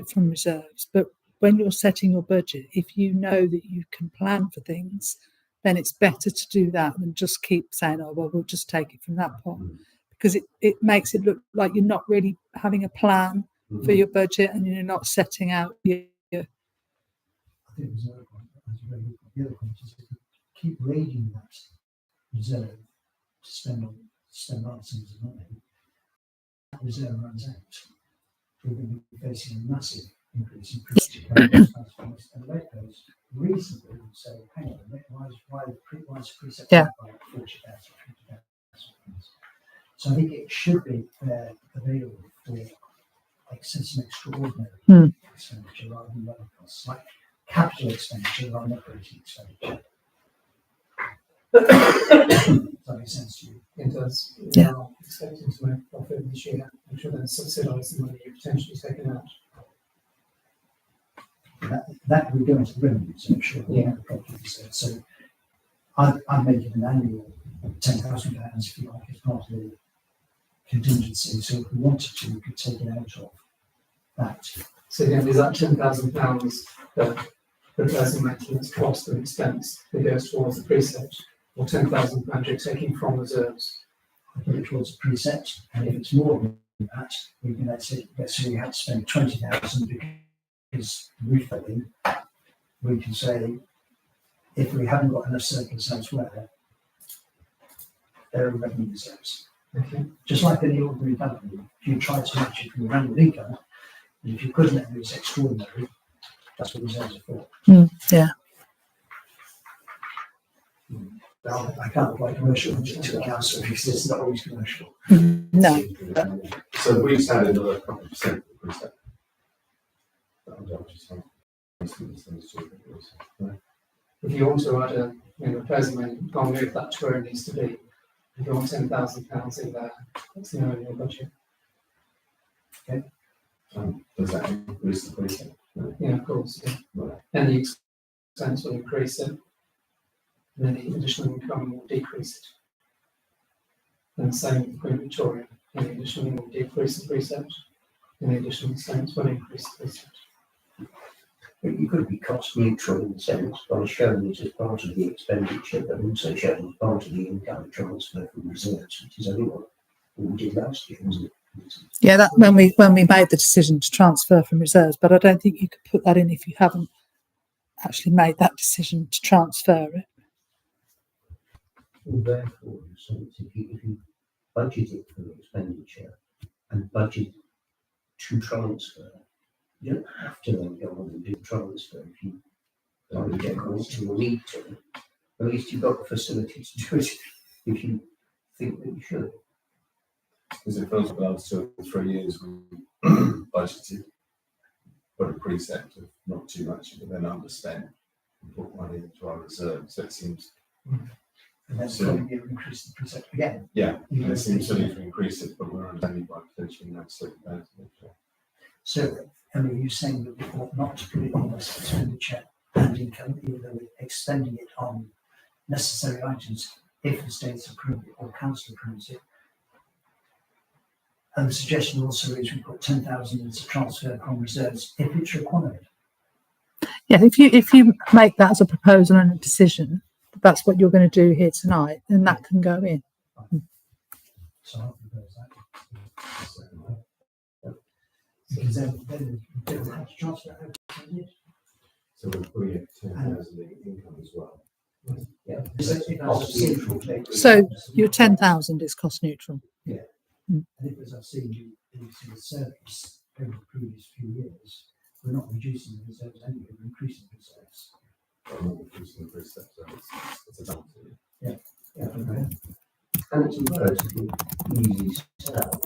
from reserves, but when you're setting your budget, if you know that you can plan for things, then it's better to do that than just keep saying, oh, well, we'll just take it from that pot, because it makes it look like you're not really having a plan for your budget and you're not setting out your. I think there's another point, that's a very good point. The other point is if you keep raiding that reserve to spend on sums of money, that reserve runs out. We're going to be facing a massive increase in property values, and the ratepayers reasonably would say, hang on a minute, why is precept Yeah. by 40,000, 50,000 pounds? So I think it should be available for like some extraordinary expenditure rather than low costs, like capital expenditure rather than operating expenditure. Does that make sense to you? It does. We Yeah. are expecting to make profit this year, which will then subsidise the money you've potentially taken out. That would go into the revenue, so I'm sure we have property reserve. So I'm making an annual £10,000 if you like as part of the contingency. So if we wanted to, we could take it out of that. So again, is that £10,000 that repairs and maintenance cost and expense that goes towards the precept, or £10,000 you're taking from reserves? I put it towards the precept, and if it's more than that, we can, let's say we had to spend 20,000 because roof failing, we can say, if we haven't got enough surplus elsewhere, there are revenue reserves. Okay. Just like any ordinary company, if you try to match it from your annual income, and if you couldn't, and it's extraordinary, that's what reserves are for. Yeah. Now, I can't apply commercial to a council because it's not always commercial. No. So we just had another couple of percent of the precept. That was obviously something. If you want to add a repairs and maintenance, I'll move that to where it needs to be. If you want £10,000 in there, that's the annual budget. Does that increase the precept? No. Yeah, of course. Yeah. Right. Any expense will increase it, and any additional income will decrease it. And same with Queen Victoria. Any additional will decrease the precept, any additional expense will increase the precept. But you could be cost neutral in the sense by showing it as part of the expenditure, but also showing as part of the income transfer from reserves, which is only what we did last year, wasn't it? Yeah, that when we made the decision to transfer from reserves, but I don't think you could put that in if you haven't actually made that decision to transfer it. Well, therefore, so if you budget it for expenditure and budget to transfer, you don't have to then go on and do transfer if you don't get on to or need to. At least you've got the facility to do it if you think that you should. Because it feels like the last 2 or 3 years we budgeted, put a precept of not too much, but then underspent and put money into our reserve. So it seems, And then So- probably you increase the precept again. yeah, it seems silly to increase it, but we're only by potentially now £7,000. So, I mean, you're saying that we ought not to put it on as expenditure and income, even though we're expending it on necessary items if the state's approved it or council approves it. And the suggestion also is we put 10,000 as a transfer from reserves if it's required. Yeah, if you make that as a proposal and a decision, that's what you're going to do here tonight, then that can go in. So I'll propose that. Because then we don't have to transfer it. So we're putting it 10,000 in income as well. Yeah. Cost neutral. So your 10,000 is cost neutral. And if, as I've seen you into the service over the previous few years, we're not reducing the reserves anyway, we're increasing the reserves. I'm not increasing the precept, so it's a balance. And it's a relatively easy sell.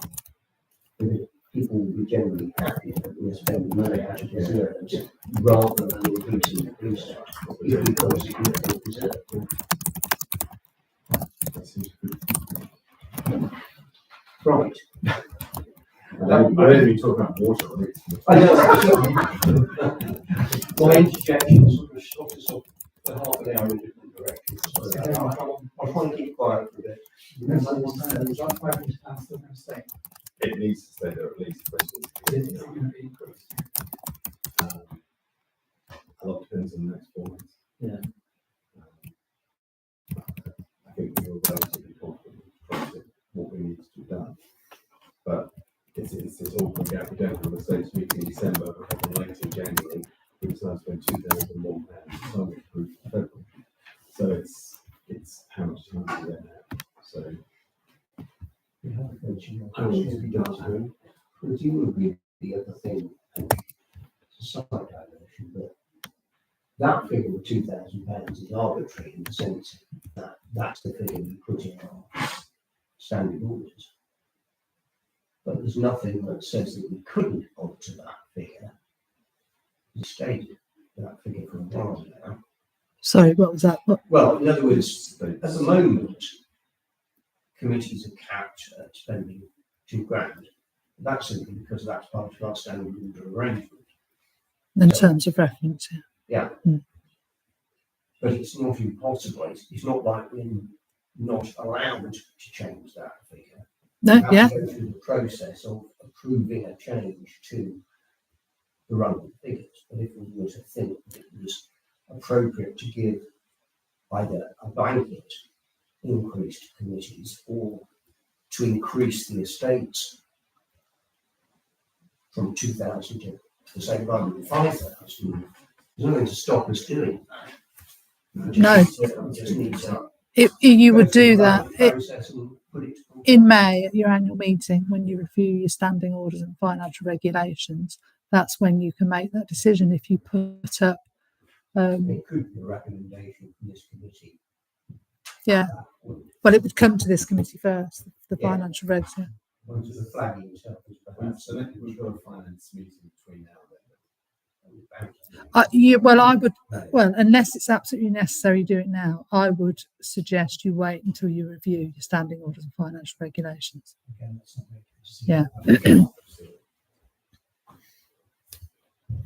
People will be generally happy that we're spending money out of reserves rather than increasing the precept. If we've got a significant reserve. That seems good. Right. I don't even talk about water, right? I know. My interjection sort of shot us off for half an hour in different directions. So I'll try and keep quiet for a bit. It needs to stay there at least. A lot depends on the next 4 months. Yeah. I think we're relatively confident with what we need to do done. But it's all going to be down from the state's meeting in December, but then later in January, we decide to spend £2,001 time approved in February. So it's how much time do we then have? So We haven't mentioned what else we done. Presumably the other thing, and it's a slight diversion, but that figure of £2,000 is arbitrary in the sense that that's the figure we put in our standing orders. But there's nothing that says that we couldn't alter that figure. We stayed that figure for a while now. Sorry, what was that? Well, in other words, at the moment, committees are capped at spending £2,000. That's simply because that's part of our standing order arrangement. In terms of reference, yeah. Yeah. But it's not impossible. It's not like we're not allowed to change that figure. No, We have yeah. to go through the process of approving a change to the relevant figures. But if we were to think that it was appropriate to give either a blanket increase to committees or to increase the estates from 2,000 to the same rather than 5,000. There's nothing to stop us doing that. No. We just need to You would go through do the that process and put it in May at your annual meeting when you review your standing orders and financial regulations. That's when you can make that decision. If you put up, It could be a recommendation from this committee. yeah, well, it would come to this committee first, the Yeah. financial regs. Yeah. Onto the flagging stuff is perhaps. So then we've got a finance meeting between now and then. I would. Well, unless it's absolutely necessary, do it now. I would suggest you wait until you review your standing orders and financial regulations. Again, that's not very good. Yeah.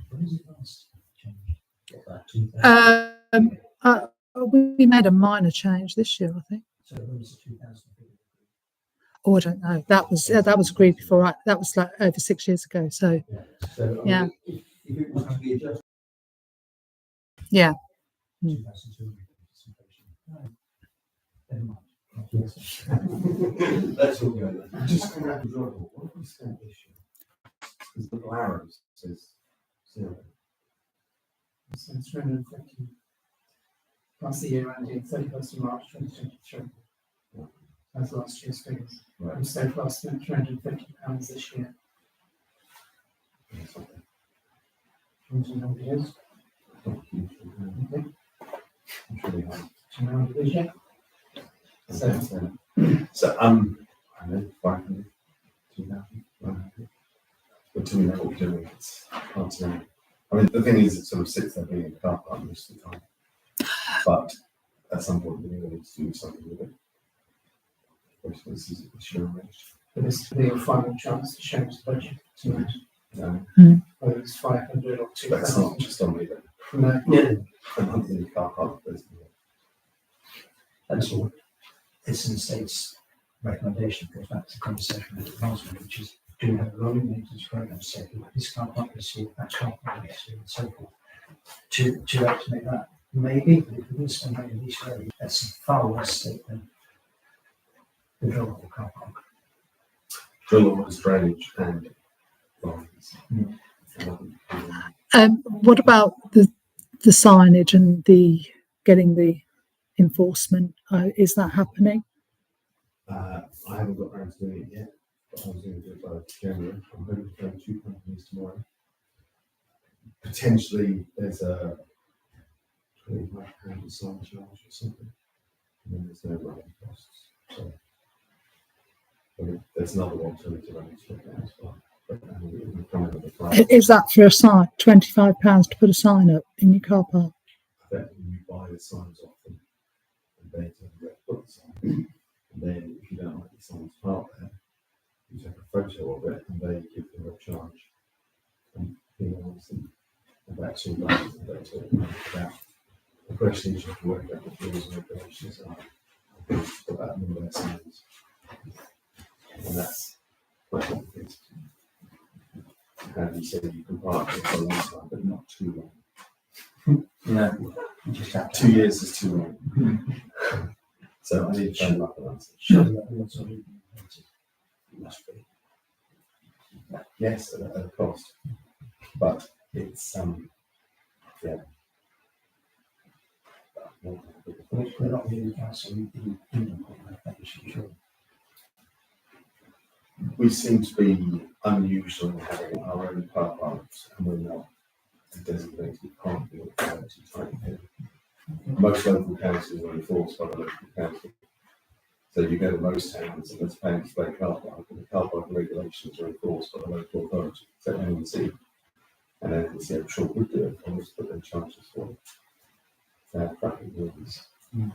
When is it last changed? About 2000. We made a minor change this year, I think. So when was the 2000? Oh, I don't know. That was agreed before. That was like over 6 years ago. So So, I Yeah. mean, if it was to be adjusted. yeah. 2002. No. Never mind. Let's all go then. Just go around the driveway. What have we spent this year? Because the little arrows says 0. So 350. That's the year ending 31st of March 2023. That's last year's figures. Right. And so far spent £350 this year. That's okay. 200 years. Not huge. Okay. I'm sure we have. 200 this year. So So I don't know, 500, 2,000, 100. But till we know what we're doing, it's hard to know. I mean, the thing is, it sort of sits there being in the car park most of the time. But at some point, we need to do something with it. This is sure arranged. for this to be your final chance to show us the budget tonight, No, whether it's 500 or that's not 2,000. just on me, but No. I'm not in the car park. That's all. It's an estate's recommendation goes back to the conversation with the council, which is do we have a rolling maintenance program set like this car park this year, that car park this year, and so forth. To estimate that, maybe, but if we didn't spend money in this area, that's a far worse state than the drivable car park. Drill was drainage and lines. What about the signage and the getting the enforcement? Is that happening? I haven't got around to doing it yet, but I was going to do it by January. I'm hoping to go to 2 companies tomorrow. Potentially, there's a £25 sign charge or something, and then there's no running costs. So, I mean, there's another alternative I need to look at as well. But it will come in at the price. Is that for a sign? £25 to put a sign up in your car park? I bet when you buy the signs off them, and they tell you where to put the sign. And then if you don't like the signs part there, you take a photo of it and they give them a charge. And being honest, and that's all done. And that's all about. The question is you have to work out what the rules and regulations are. Put that in their signs. And that's quite complicated. And you say you can park it for a long time, but not too long. Yeah. You just have to 2 years is too long. So I need to find up an answer. show that what's already been painted. It must be. Yes, at a cost, but it's yeah. We're not really council in that you should be sure. We seem to be unusual in having our own car parks, and we're not a designated parking authority type thing. Most local councils are enforced by the local council. So you go to most towns and there's a pay display car park, and the car park regulations are enforced by the local authority, so NEC. And NEC, I'm sure would do it, almost put their charges for it. Fair traffic rules. Then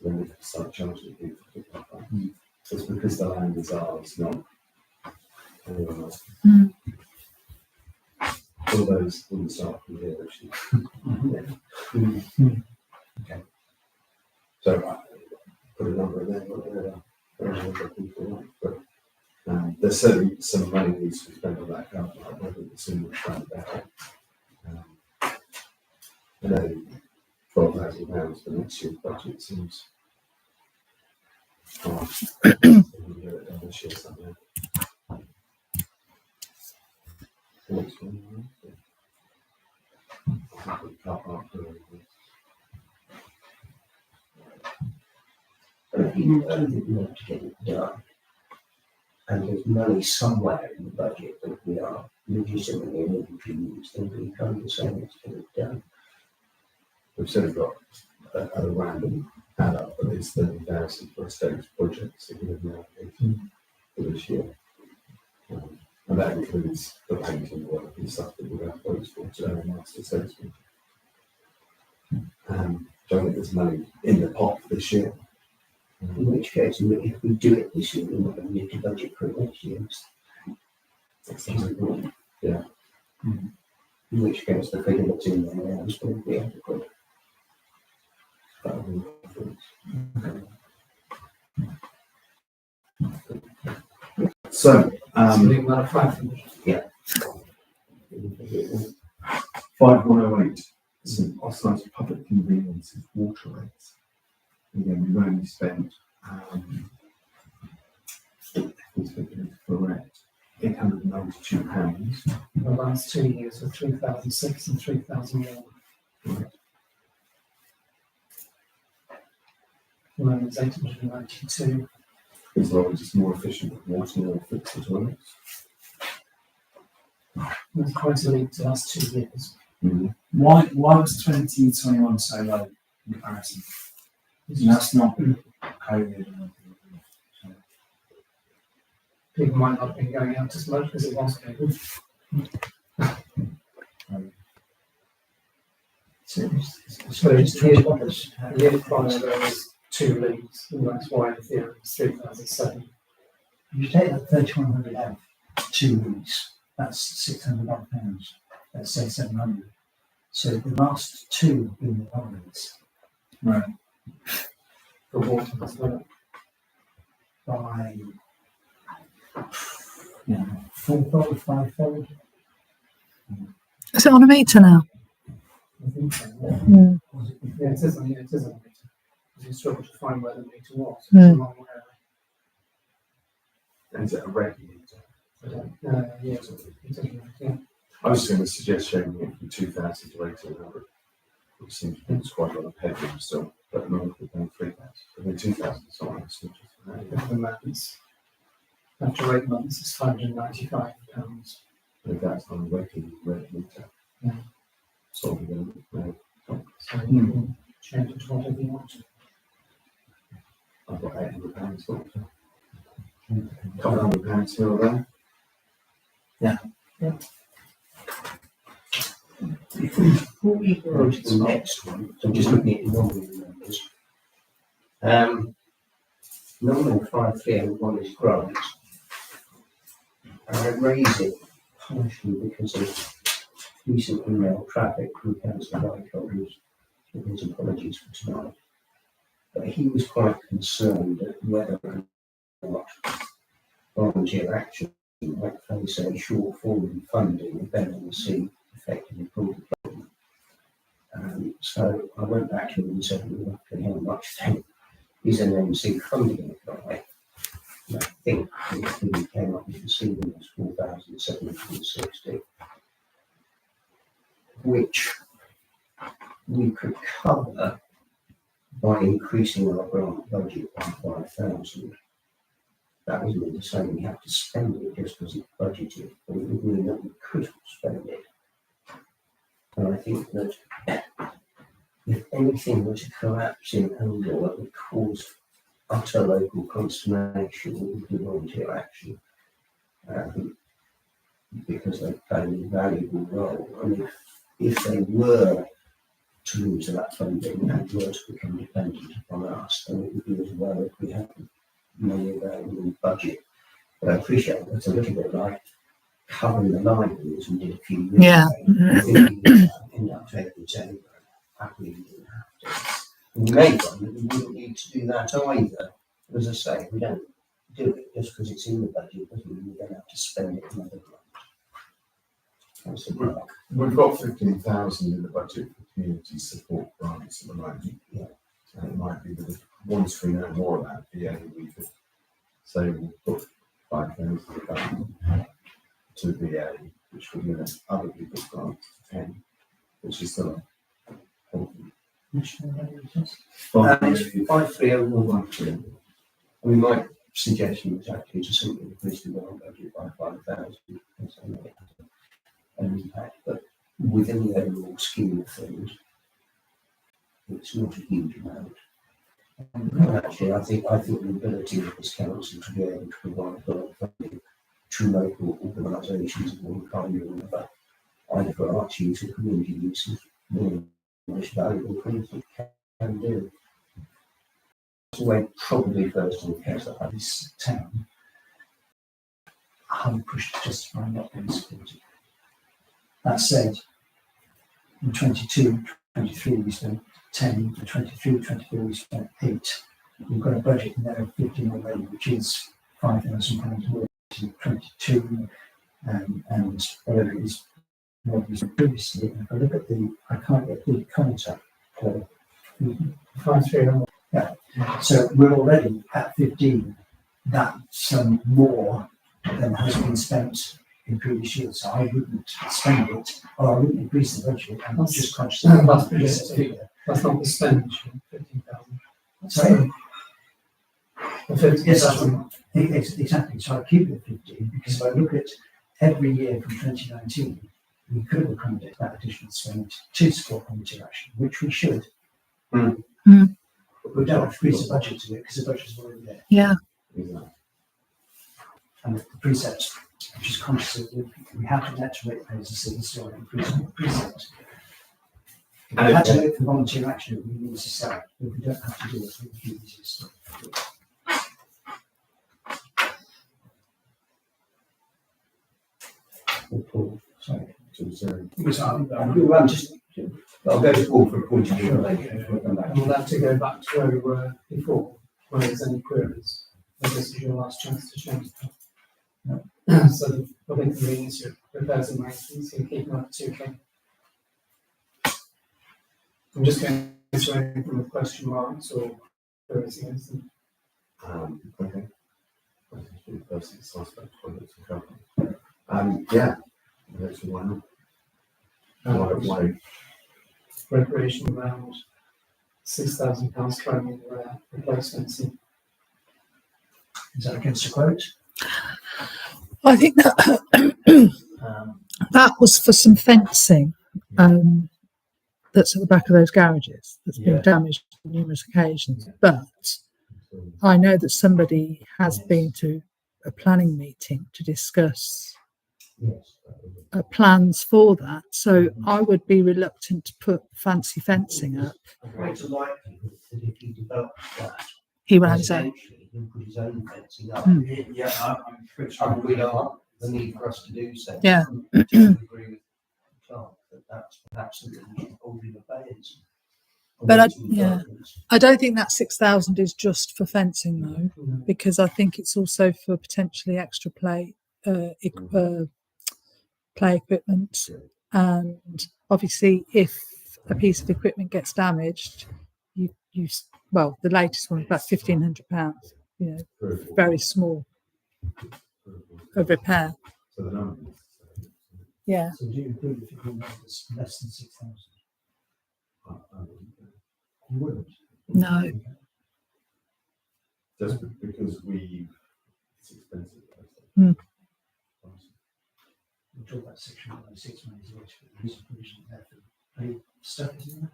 we can start charging people for the car park. It's because the land is ours, not anyone else. Mm. All those wouldn't start from here, actually. Okay. So I put a number in there, whatever people want. But there's certainly some money needs to be spent on that car park. I think the sooner we find the better. I know towards the next year's budget seems hard. We can do it down this year somehow. What's going on? I think we can't after everything. And if you know that you want to get it done, and there's money somewhere in the budget that we are legitimately able to use, then we come to say let's get it done. We've sort of got a random add up, but it's 30,000 for a stage projects that we've now allocated for this year. And that includes the painting work and stuff that we're going to vote for today in Master Statesman. Don't think there's money in the pot for this year. In which case, if we do it this year, we're not going to need to budget for it next year. Yeah. In which case, the figure that's in there now is going to be adequate. That would be different. So, Something like 500. 5108, some authorised public conveniences water rates. Again, we've only spent, correct, £892. The last 2 years were 3,006 and 3,001. Right. The moment is 892. As long as it's more efficient with water or fixed as well. That's quite a leap to the last 2 years. Why was 2021 so low in comparison? And that's not COVID or anything. So, People might not have been going out as much because it was COVID. So it's the year prior there was 2 leagues, and that's why the theory was 3,007. if you take that 3,100 out, 2 weeks, that's £600. Let's say 700. So the last 2 have been the holidays. Right. For water as well. By fourfold, fivefold. Is it on a meter now? I think so, yeah. Mm. Yeah, it is on the meter. You struggle to find where the meter was. It's Mm. a long way away. And is it a regular meter? I don't, yeah, it doesn't, yeah. I was going to suggest changing it from 2,000 to 1,800, which seems to be quite a lot of headroom still, but no, we're paying 3,000. I mean, 2,000 is not as much as At the moment, after 8 months, it's £595. if that's on a regular rate meter. Yeah. So we're going to, So you can change it to whatever you want. I've got £800 for it. A couple £100 here or there. Before we go on to the next one, so I'm just looking at the nominal numbers. Nominal 5301 is grants. I raise it partially because of recent email traffic from Councillor Whiteholders, with his apologies for tonight. But he was quite concerned at whether or not volunteer action might face a shortfall in funding if NNC effectively pulled the plug. So I went back to him and said, well, roughly how much then is NNC funding it by? And I think the figure came up with the ceiling was 4,760, which we could cover by increasing our grant budget by 5,000. That doesn't mean to say we have to spend it just because it's budgeted, but it would mean that we could spend it. And I think that if anything were to collapse in Angle that would cause utter local consternation, it would be volunteer action, because they play a valuable role. And if they were to lose that funding and were to become dependent upon us, then it would be as well if we had money available in the budget. But I appreciate that it's a little bit like covering the libraries we did a few years Yeah. ago. I think we end up taking it over. Happily, we didn't have to. And we may find that we wouldn't need to do that either. But as I say, if we don't do it just because it's in the budget, doesn't mean we don't have to spend it another Councillor Clark. We've got 15,000 in the budget for community support grants at the moment. Yeah. So it might be that once we know more about VA, we could say we'll put 5,000 to VA, which would limit other people's grants to 10, which is still important. Which one is this? It's 530113. I mean, my suggestion was actually to simply increase the warrant budget by 5,000. Because I know it has an impact, but within the overall scheme of things, it's not a huge amount. And actually, I think the ability of this council to be able to provide grant funding to local organisations of one kind or another, either for arts use or community use, is one of the most valuable things we can do. So we're probably first on the case that This town, how pushed to justify not being supported. That said, in 22, 23 we spent 10, in 23, 24 we spent 8. We've got a budget in there of 15 already, which is £5,000 more to 22, and whatever it is more than previously. And if I look at I can't get the contact. 5301. Yeah, so we're already at 15. That's more than has been spent in previous years. So I wouldn't spend it, or I wouldn't increase the budget. I'm not just conscious of That's the just figure. That's not the expenditure, 15,000. Sorry? The 50,000. Yes, that's what, exactly. So I keep it at 15 because if I look at every year from 2019, we could have accommodated that additional spend to support volunteer action, which we should. Mm. Mm. But we don't increase the budget to it because the budget is already there. Yeah. Exactly. And the precept, which is conscious of we have to net to ratepayers and civil store increase the precept. If we had to do it for volunteer action, it would be necessary. But we don't have to do it, it would be easier stuff. Sorry. I'll go to Paul for a point of view later. We'll come back. And we'll have to go back to where we were before, when there's any queries. So this is your last chance to change that. So the public convenience, your repairs and maintenance, you keep them up to 2K. I'm just going through anything with question marks or queries against them. Okay. Yeah. That's why not? Why? Recreation ground, £6,000 training replacements. Is that against the quote? I think that that was for some fencing that's at the back of those garages that's been damaged on numerous occasions. But I know that somebody has been to a planning meeting to discuss plans for that. So I would be reluctant to put fancy fencing up. Quite a likelihood that if he developed that, He will have his own. eventually he'll put his own fencing up. Yeah, I'm pretty And we are the need for us to do so. Yeah. I totally agree with Clark that that's absolutely we should hold in abeyance. But I don't think that 6,000 is just for fencing though, because I think it's also for potentially extra play equipment, and obviously if a piece of equipment gets damaged, you the latest one is about £1,500. Very small a repair. So the number. Yeah. So do you include if you numbers less than 6,000? You wouldn't? No. Just because it's expensive. Mm. We'll talk about section 106 money as well, but there is a provision there for any stuff, isn't there?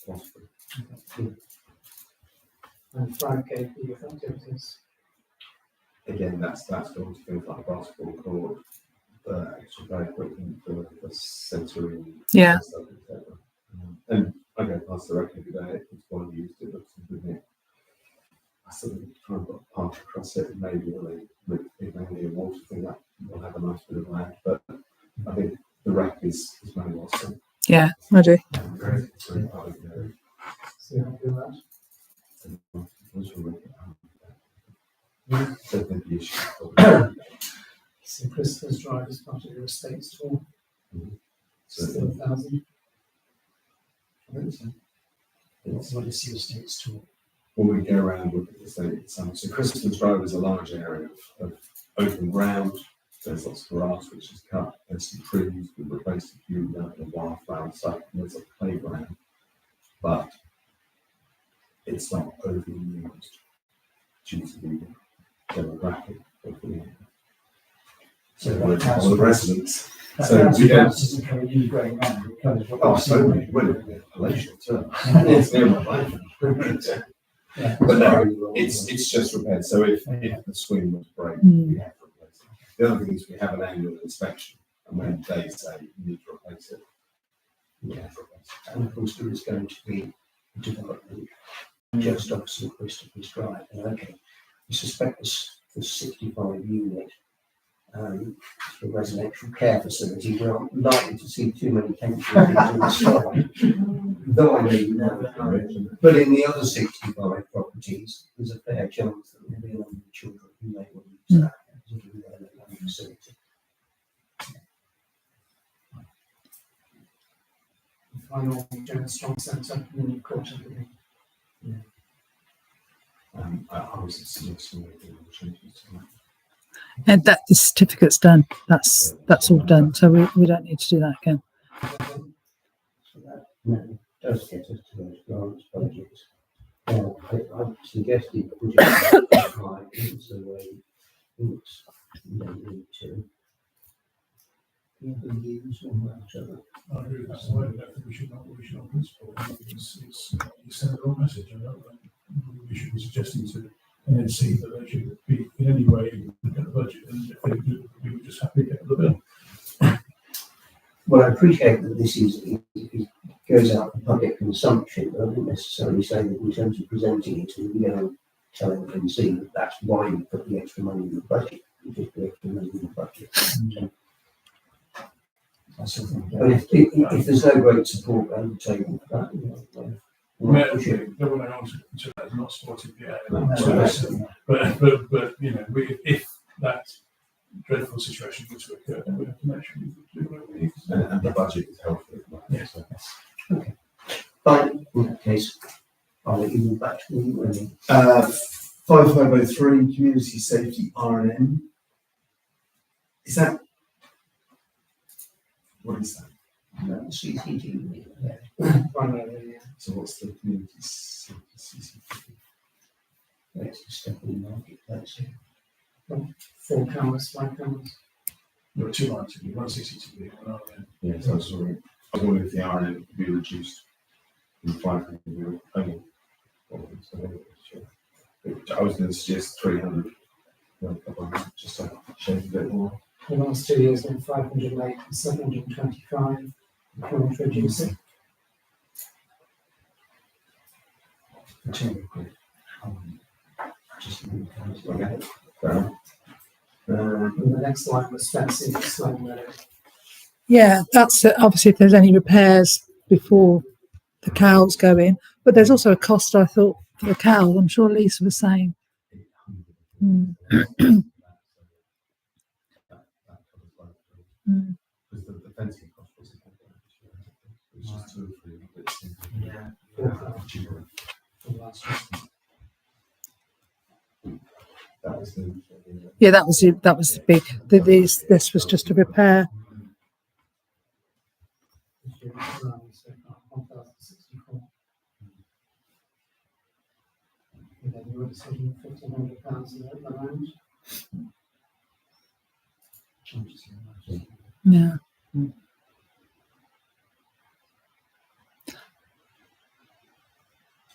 Possibly. Okay. And Friday youth activities. Again, that's going to things like basketball court, extra play equipment for sensory. Yeah. Stuff, etc. And I go past the record today, it's one used, it looks good here. I sort of try and put a park across it, maybe a water thing that will have a nice bit of land, but I think the wreck is very well spent. Yeah, I do. Very, very part of the area. So you do that. So the issue. So Christopher's Drive is part of your estates tour. So Still 1,000. I think so. What is the estate's talk? When we go around look at the state, so Christmas Road is a large area of open ground. There's lots of grass which is cut. There's some trees. We've replaced a few of the wildflower stuff. And there's a playground, but it's not overly used due to the demographic of the area. So We're that all the residents. That So council we don't. house doesn't cover any grey land, it covers what Oh, we've so seen. we would be palatial too. It's near my life. Yeah. But no, it's just repaired. So if the swing was break, Mm. we have to replace it. The other thing is we have an annual inspection, and when they say you need to replace it, we have to replace it. And of course, there is going to be development just opposite Christopher's Drive. And okay, we suspect the 65 unit for residential care facility, we're not likely to see too many tensions into the side, though I may never know. But in the other 65 properties, there's a fair chance that there will be a number of children who may want to use that as a facility. Final General Strong Centre, and then you've got everything. I was suggesting making changes to that. And that the certificate's done. That's all done. So we don't need to do that again. So that does get us to those grants budgets. I've suggested putting like into a books you don't need to. You can use on that. I agree with that, so I don't think we should not principle, it's, you send the wrong message, I don't think we should be suggesting to, and then see that they should be in any way look at the budget, and if they do, we would just happily get the bill. Well, I appreciate that this it goes out for public consumption, but I wouldn't necessarily say that in terms of presenting it and telling them see that that's why we put the extra money in the budget. We just put extra money in the budget. That's something. And if there's no great support around the table for that, Well, we should. no one else to that is not supported yet, No, so that's- no. but you know, if that dreadful situation were to occur, then we have to make sure we do what we need to do. And the budget is healthy. Yes. Okay. Fine, in that case, I'll let you move back to the running. 5503 Community Safety R&M. Is that? What is that? CCTV. Primarily, yeah. So what's the community safety CCTV? That's the step in the marketplace. 4 cameras, 5 cameras. There are 2 lines, one CCTV, one RN. Yes, I was wondering if the R&M could be reduced from 500 to only. I was going to suggest 300. Well, a couple of just to change a bit more. The last 2 years been 508 and 725. If you want to reduce it. For 2 quid. Just Okay, fair enough. And the next line was fencing, slow meadow. Yeah, that's it. Obviously if there's any repairs before the cows go in. But there's also a cost, I thought, for the cows. I'm sure Lisa was saying. Mm. Mm. Because the fencing cost wasn't it was just 2 or 3 bits. Yeah. Cheaper. The last one. That was the. Yeah, that was the big. This was just a repair. 1,064. And then you were decision 1,500,000 at the range. Yeah.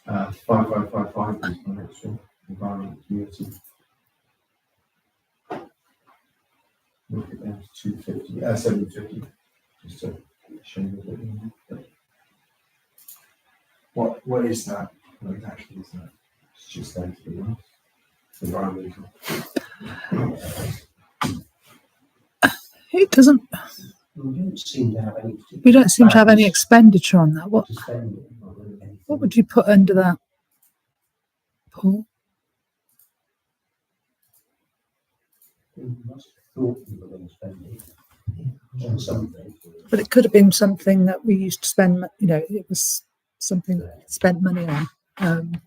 5555 is my next one. Environment community. Look it down to 250, 750. Just to show you a bit more. What is that? What exactly is that? It's just going to be nice. Environmental. It doesn't. We don't seem to have any. We don't seem to have any expenditure on that. What to spend on anything. What would you put under that, Paul? We must have thought we were going to spend it. on something. But it could have been something that we used to spend, it was something that we spent money on.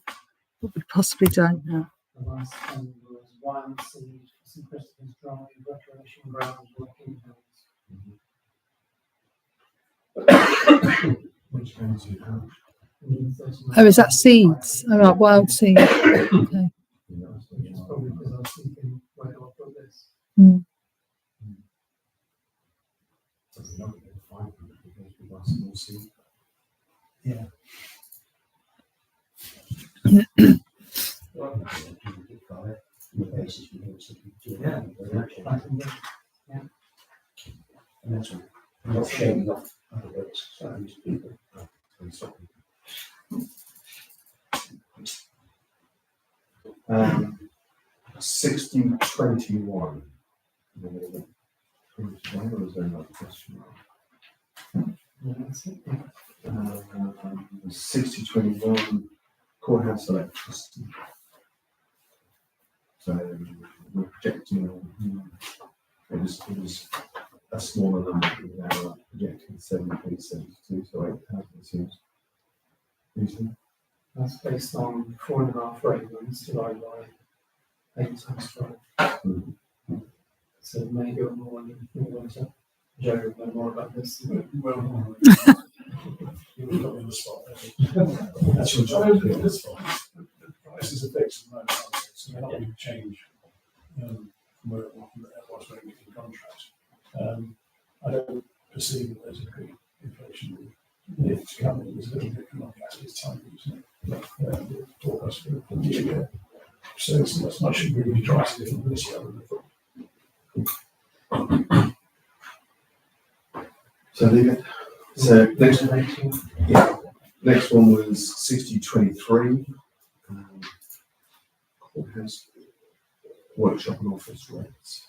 What we possibly don't know. The last one was wild seed for St Christopher's Drive, recreation grounds, working Which comes in how? hills. Oh, is that seeds? Oh, right, wild seed. Okay. Which is probably because I was thinking, where do I put this? Mm. Something like that, 500 because we buy some more seed. Yeah. Well, on the basis we don't simply do it. I think that- And that's all. I'm not shaving off other bits, so I'm just people. And so- 6021. Why was there another question mark? yeah, that's it. 6021 courthouse electricity. So we're projecting, it was a smaller number, now we're projecting 7.72, so 8,000 seems reasonable. That's based on 4.5 railings divided by 8 times 12. Mhm. So maybe more than you want to. Joe would know more about this. Well, you were not on the spot. That's your job, to be on the spot. The prices are fixed at the moment, aren't they? So they're not going to change from where it was when we did contract. I don't perceive that there's a big inflation. It's coming, there's a little bit of gas, it's time, isn't it? Forecast for the year. So it's not as much really drives different this year. I would have thought. So leave it. So next one was 6023. Courthouse workshop and office rates.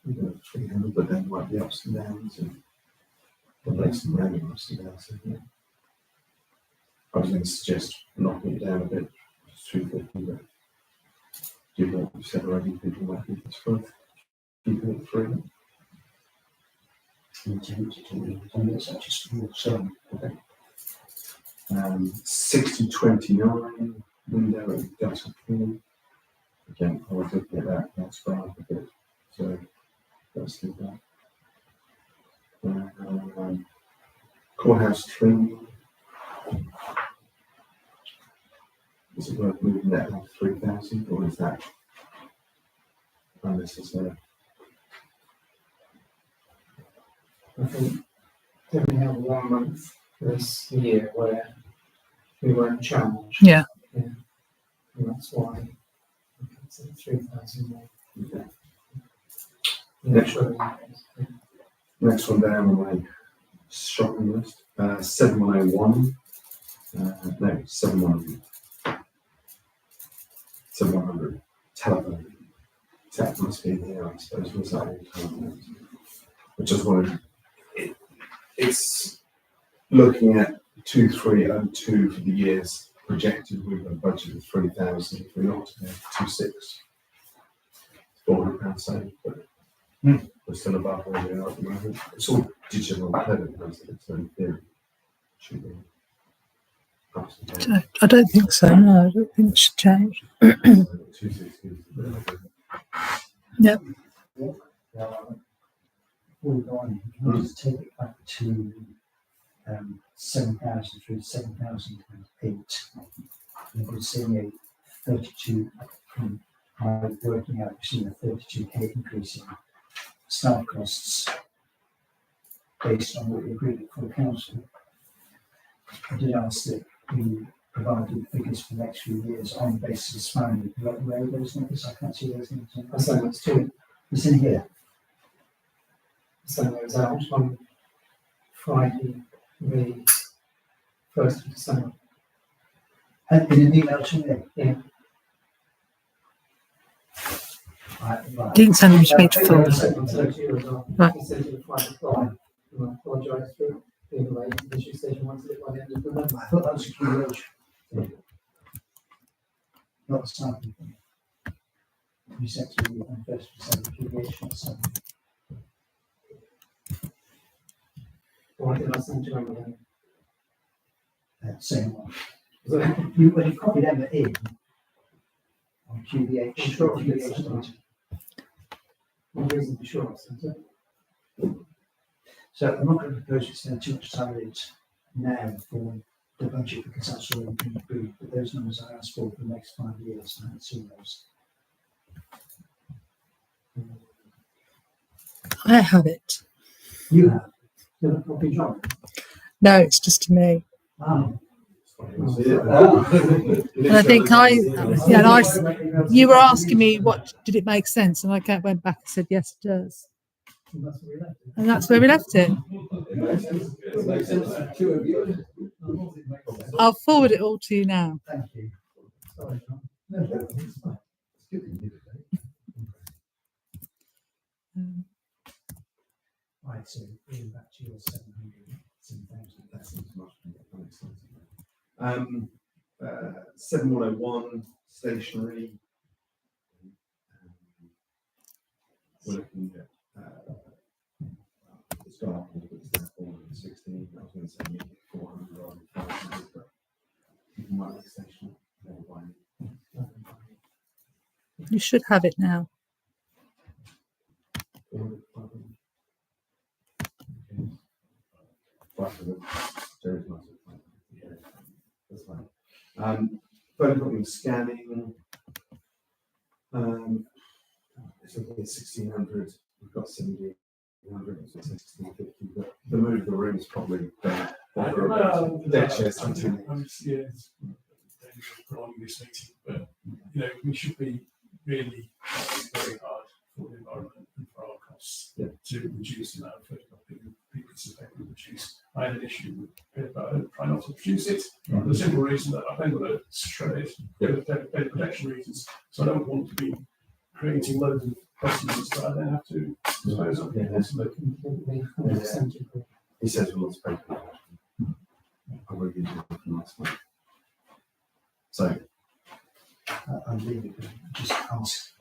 300, but then might be ups and downs and the rates and random ups and downs. Yeah. I was going to suggest knocking it down a bit, just 250, but given what we've said already, people might think it's worth keeping it 3. It's actually small, so, okay. 6029 window and gas and fuel. Again, I was looking at that, that's fine a bit, so let's do that. Courthouse trim. Is it worth moving that up to 3,000 or is that unnecessary? I think we only have 1 month this year where we weren't charged. Yeah. And that's why it's at 3,000 more. Okay. Yeah, sure. Next one down on my shopping list, 7101. No, 7100. 7100. Telephone. That must be in here, I suppose. Was that in telephone? I just wanted. It's looking at 2302 for the years projected. We've got a budget of 3,000. If we're not, 26. £400 saved, but we're still above where we are at the moment. It's all digital credit, hasn't it? So in theory, should be ups and downs. I don't think so. No, I don't think it should change. 260. Yep. Before we go on, can we just take it back to 7,000 through 7,008? And we're seeing a 32 from my working out, we're seeing a 32k increase in staff costs based on what we agreed for the council. I did ask that we provided figures for the next few years on the basis of spanning. Where are those numbers? I can't see those numbers. I sent those two. It's in here. I sent those out on Friday, the 1st of December. And in an email to me. Yeah. Right. Didn't send them to me I to think I forward. sent them to you as well. Right. I sent you the Friday before. And I apologise for being late, because you said you wanted it by the end of the month. I thought that was a key word. Not the starting point. You said to me on 1st December, key wage, not something. Or did I send you over Same one. So when you copied Emma in on QBH, Sure. QBH, one reason for sure I sent it? so I'm not going to propose to spend too much time on it now for the budget because that's all been agreed, but those numbers I asked for the next 5 years, I haven't seen those. I have it. You have? You have a copy, John? No, it's just to me. Um, And I think you were asking me did it make sense, and I went back and said yes, it does, and that's where we left it. It makes sense to two of you. I'll forward it all to you now. Thank you. Sorry, John. No, no, it's fine. It's good that you did it, Right, so going back to your 700,000. That seems much better. That makes sense. 7101 stationery. We're looking at it's gone up a little bit, it's now 416. I was going to say maybe 400 rather than 500, but you can write the stationery. Never mind. You should have it now. 400, 500. Okay. 500. Jerry's not so fine. Yeah, that's fine. Photocopying, scanning. It's looking at 1600. We've got 1700. It's 1650. But the move of the room is probably better. Dead chairs. Yeah, it's prolonging this meeting, but you know, we should be really trying very hard for the environment and for our costs to reduce the amount of photocopying and pieces of paper we produce. I had an issue with paper, I don't try not to produce it for the simple reason that I've then got to shred it for data protection reasons. So I don't want to be creating loads of documents that I then have to dispose of. He says we want to pay for it. I will give you a nice one. So, I'm really going to just ask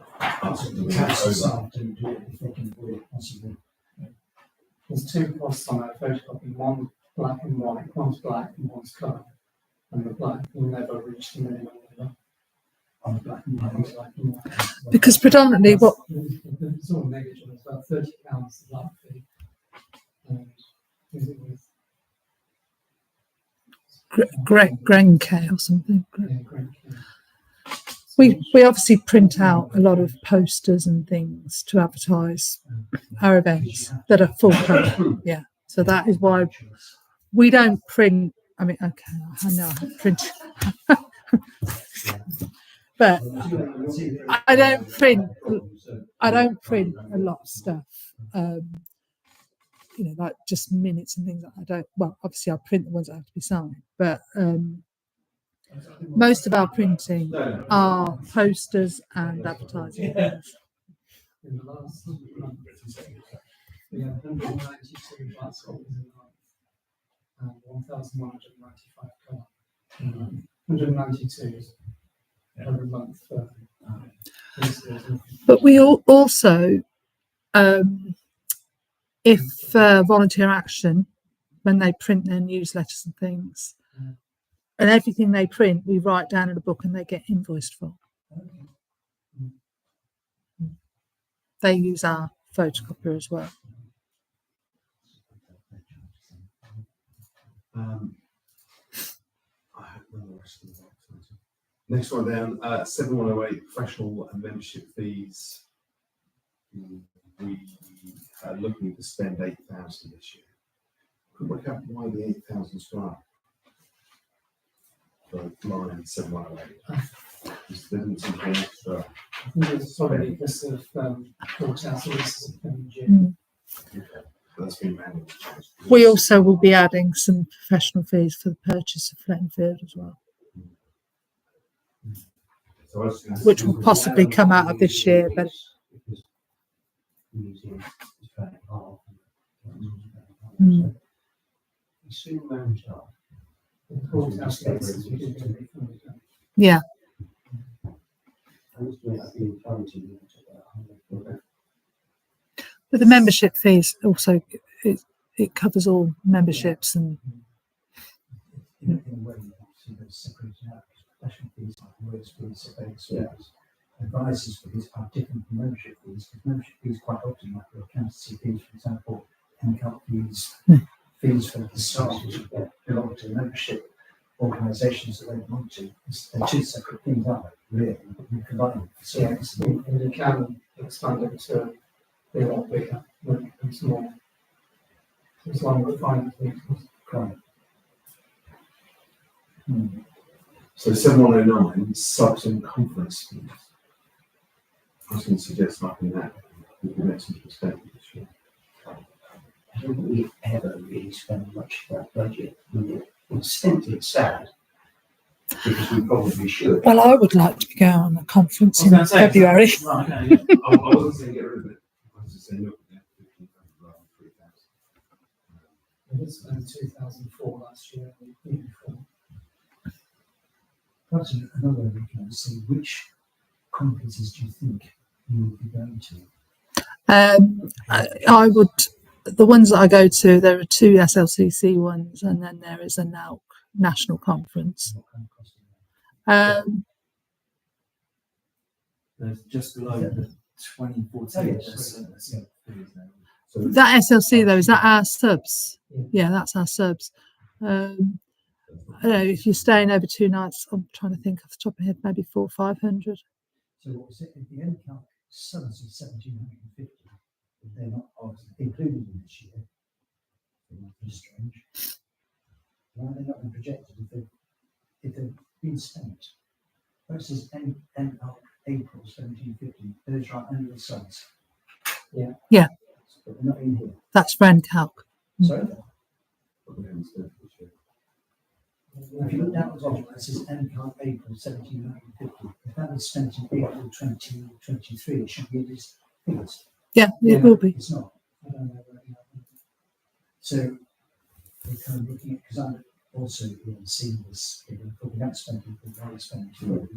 them the to council over. staff to do it if they can avoid it possibly. There's two costs on that photocopy, one black and white, one's black and one's colour. And the black will never reach the minimum level On the black and on white. the black and white. Because predominantly what It's all negligible, it's about £30 the black fee. And is it with Grenke or something. great care? We obviously print out a lot of posters and things to advertise our events that are full colour. Yeah, so that is why we don't print. I mean, okay, I know I print, but I don't print. I don't print a lot of stuff. You know, like just minutes and things. I don't. Well, obviously, I print the ones that have to be signed, but most of our printing are posters and advertising. In the last month, we have 192 glass copies in a month and 1,195 colour in a month. 192 every month for But we also, if Volunteer Action, when they print their newsletters and things, and everything they print, we write down in a book and they get invoiced for. They use our photocopier as well. I hope none of the rest of them are exciting. Next one down, 7108 professional and membership fees. We are looking to spend 8,000 this year. Could work out why the 8,000's gone up for line 7108. Just didn't seem to be extra. I think it's probably because of courthouse services in June. Okay, that's been manual. We also will be adding some professional fees for the purchase of Flettenfield as well, So I was gonna which will possibly come out of this year, but Soon managed up. The courthouse services we did every Friday. yeah, I was doing that being currently. but the membership fees also it covers all memberships and In a way, obviously, they're separated out, because professional fees like lawyers' fees, surveyors' fees, advisors' fees are different from membership fees, because membership fees quite often, like your accountancy fees, for example, NCAP fees, fees for the staff that belong to membership organisations that they belong to. They're two separate things, aren't they? Really, you combine them. So Yeah, and you can expand it to be a lot bigger when it becomes more. As long as we find things. quite. So 7109, subs and conference fees. I was going to suggest upping that. We can make some perspective this year. I don't think we've ever really spent much of that budget. It's sad, because we probably should. well, I would like to go on a conference I was in gonna say, February. Right, okay, yeah. I wasn't saying get rid of it. I was just saying look at 15,000 rather than 3,000. We did spend 2004 last year, and the year before. Perhaps another way we can see which conferences do you think you would be going to? I would, the ones that I go to, there are 2 SLCC ones, and then there is a NALC national conference. What kind of cost are There's just below the 2014. Oh, yes, there's some fees there. So That SLC though, is that our subs? Yeah, that's our subs. I don't know, if you're staying over 2 nights, I'm trying to think off the top of my head, maybe 400 or 500. So what was it? If the NCAP subs of 1,750, if they're not included in this year, it might be strange. Why are they not been projected if they've been spent? Versus NCAP April 1,750, those are our annual subs. Yeah. Yeah. But they're not in here. That's for NCALC. Sorry? what we haven't spent this year. If you look down at the bottom, it says NCAP April 1,750. If that was spent in April 2023, it should be in these figures. Yeah, it will be. It's not. I don't know where it is. So we're kind of looking at, because I'm also seeing this, we haven't spent it, we haven't spent it.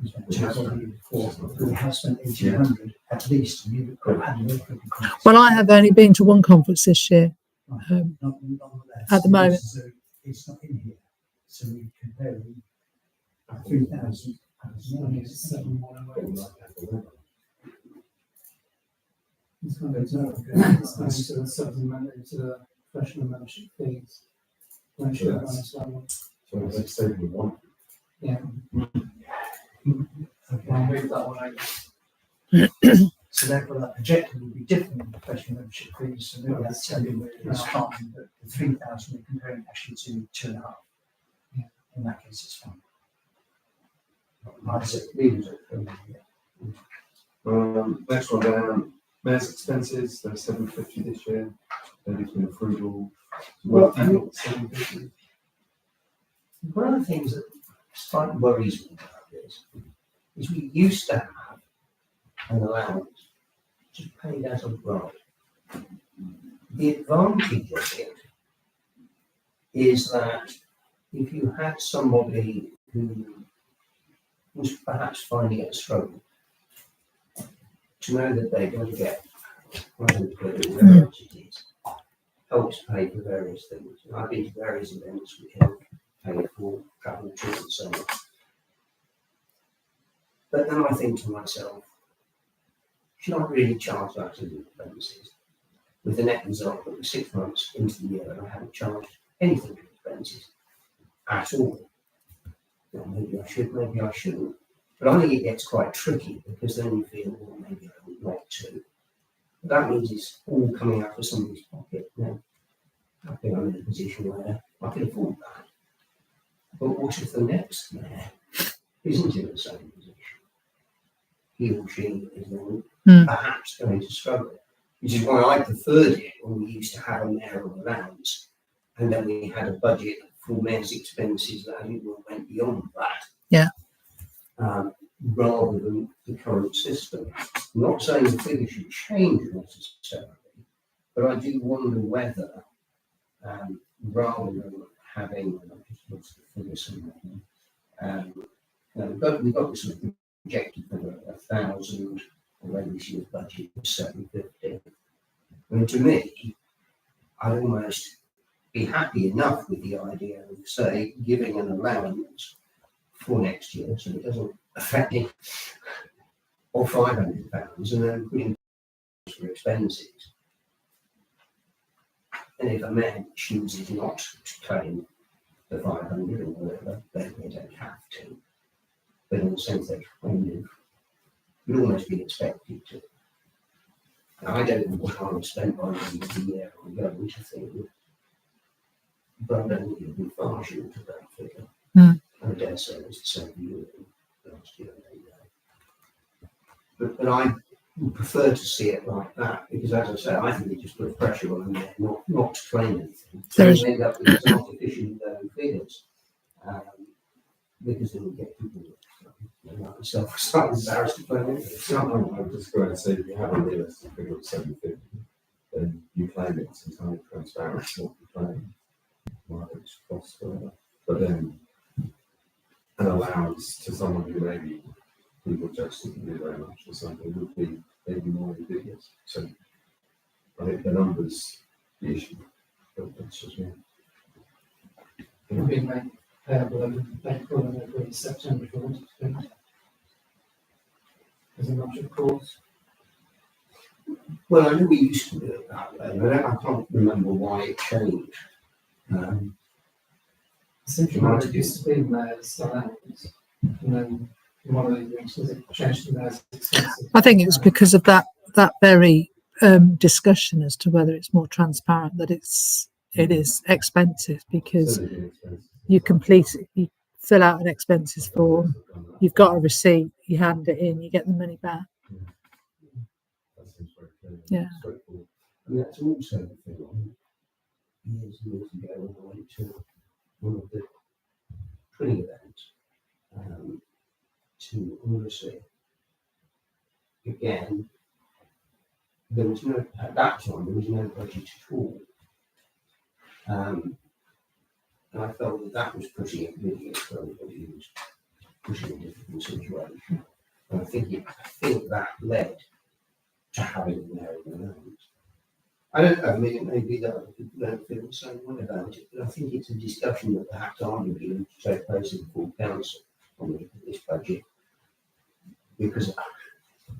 We spent 2,000 before, but we have spent 1,800 at least. And you've got had no conference. Well, I have only been to one conference this year. Nonetheless, At the moment. so it's not in here. So we compare 3,000. It's 7,108. It's going to go to the supplementary to the professional membership fees. When should I run this one? So let's say we want. Yeah, Okay. I'll move that one over. So therefore that projected would be different than professional membership fees. So maybe that's telling you it's fine, but the 3,000 we're comparing actually to 2.5. Yeah. In that case, it's fine. That's it, leave it. Next one down, mayor's expenses, they're 750 this year. They're between frugal. Well, 750. One of the things that slightly worries me about this is we used to have an allowance just paid as of right. The advantage of it is that if you had somebody who was perhaps finding it a struggle, to know that they're going to get whatever it is, helps pay for various things. And I've been to various events which help pay for travel to and so on. But then I think to myself, should I really charge that as expenses? With the net result that we're 6 months into the year and I haven't charged anything for expenses at all. Well, maybe I should, maybe I shouldn't. But I think it gets quite tricky because then you feel, well, maybe I would like to. But that means it's all coming out of somebody's pocket. Now, I think I'm in a position where I can afford that. But what if the next mayor isn't in the same position? He or she is then perhaps going to struggle. Which is why I preferred it when we used to have a mayoral allowance and then we had a budget for mayor's expenses that I think went beyond that. Yeah. Rather than the current system. I'm not saying the figure should change necessarily, but I do wonder whether, rather than having, I've just lost the figure somewhere, we've got this sort of projected for 1,000, although this year's budget was 750. I mean, to me, I'd almost be happy enough with the idea of, say, giving an allowance for next year, so it doesn't affect it, or £500, and then putting for expenses. And if a man chooses not to claim the 500 or whatever, then they don't have to. But in the sense they kind of would almost be expected to. Now, I don't know what I would spend by the end of the year on going to things, but I don't think it would be far short of that figure. Mm. I dare say it was the same year last year. But I would prefer to see it like that, because as I say, I think it just puts pressure on them there not to claim anything. So There's- you end up with these artificially low figures, because then you get people like myself start embarrassed to claim anything. So I'm just going to say, if you have a realistic figure of 750, then you claim it's entirely transparent what you claim, what it's cost, whatever. But then an allowance to someone who maybe people judge didn't do very much or something would be maybe more ambiguous. So I think the numbers, the issue, but that's just me. Can be made payable in April and April in September if you wanted to do it. As a matter of course. Well, I know we used to do it that way, but I can't remember why it changed. Essentially, it used to be mayor's allowance, and then one of the things was it changed to mayor's expenses. I think it was because of that very discussion as to whether it's more transparent that it is expensive, because you fill out an expenses form, you've got a receipt, you hand it in, you get the money back. That seems very clear. Yeah. Straightforward. And that's also the thing on years and years ago when I went to one of the training events to University. Again, there was no, at that time, there was no budget at all. And I felt that was pretty immediate for everybody who was pushing a difficult situation. And I think that led to having a narrow allowance. I don't know, I mean, it may be that other people don't feel the same way about it, but I think it's a discussion that perhaps arguably needs to take place in the full council on this budget. Because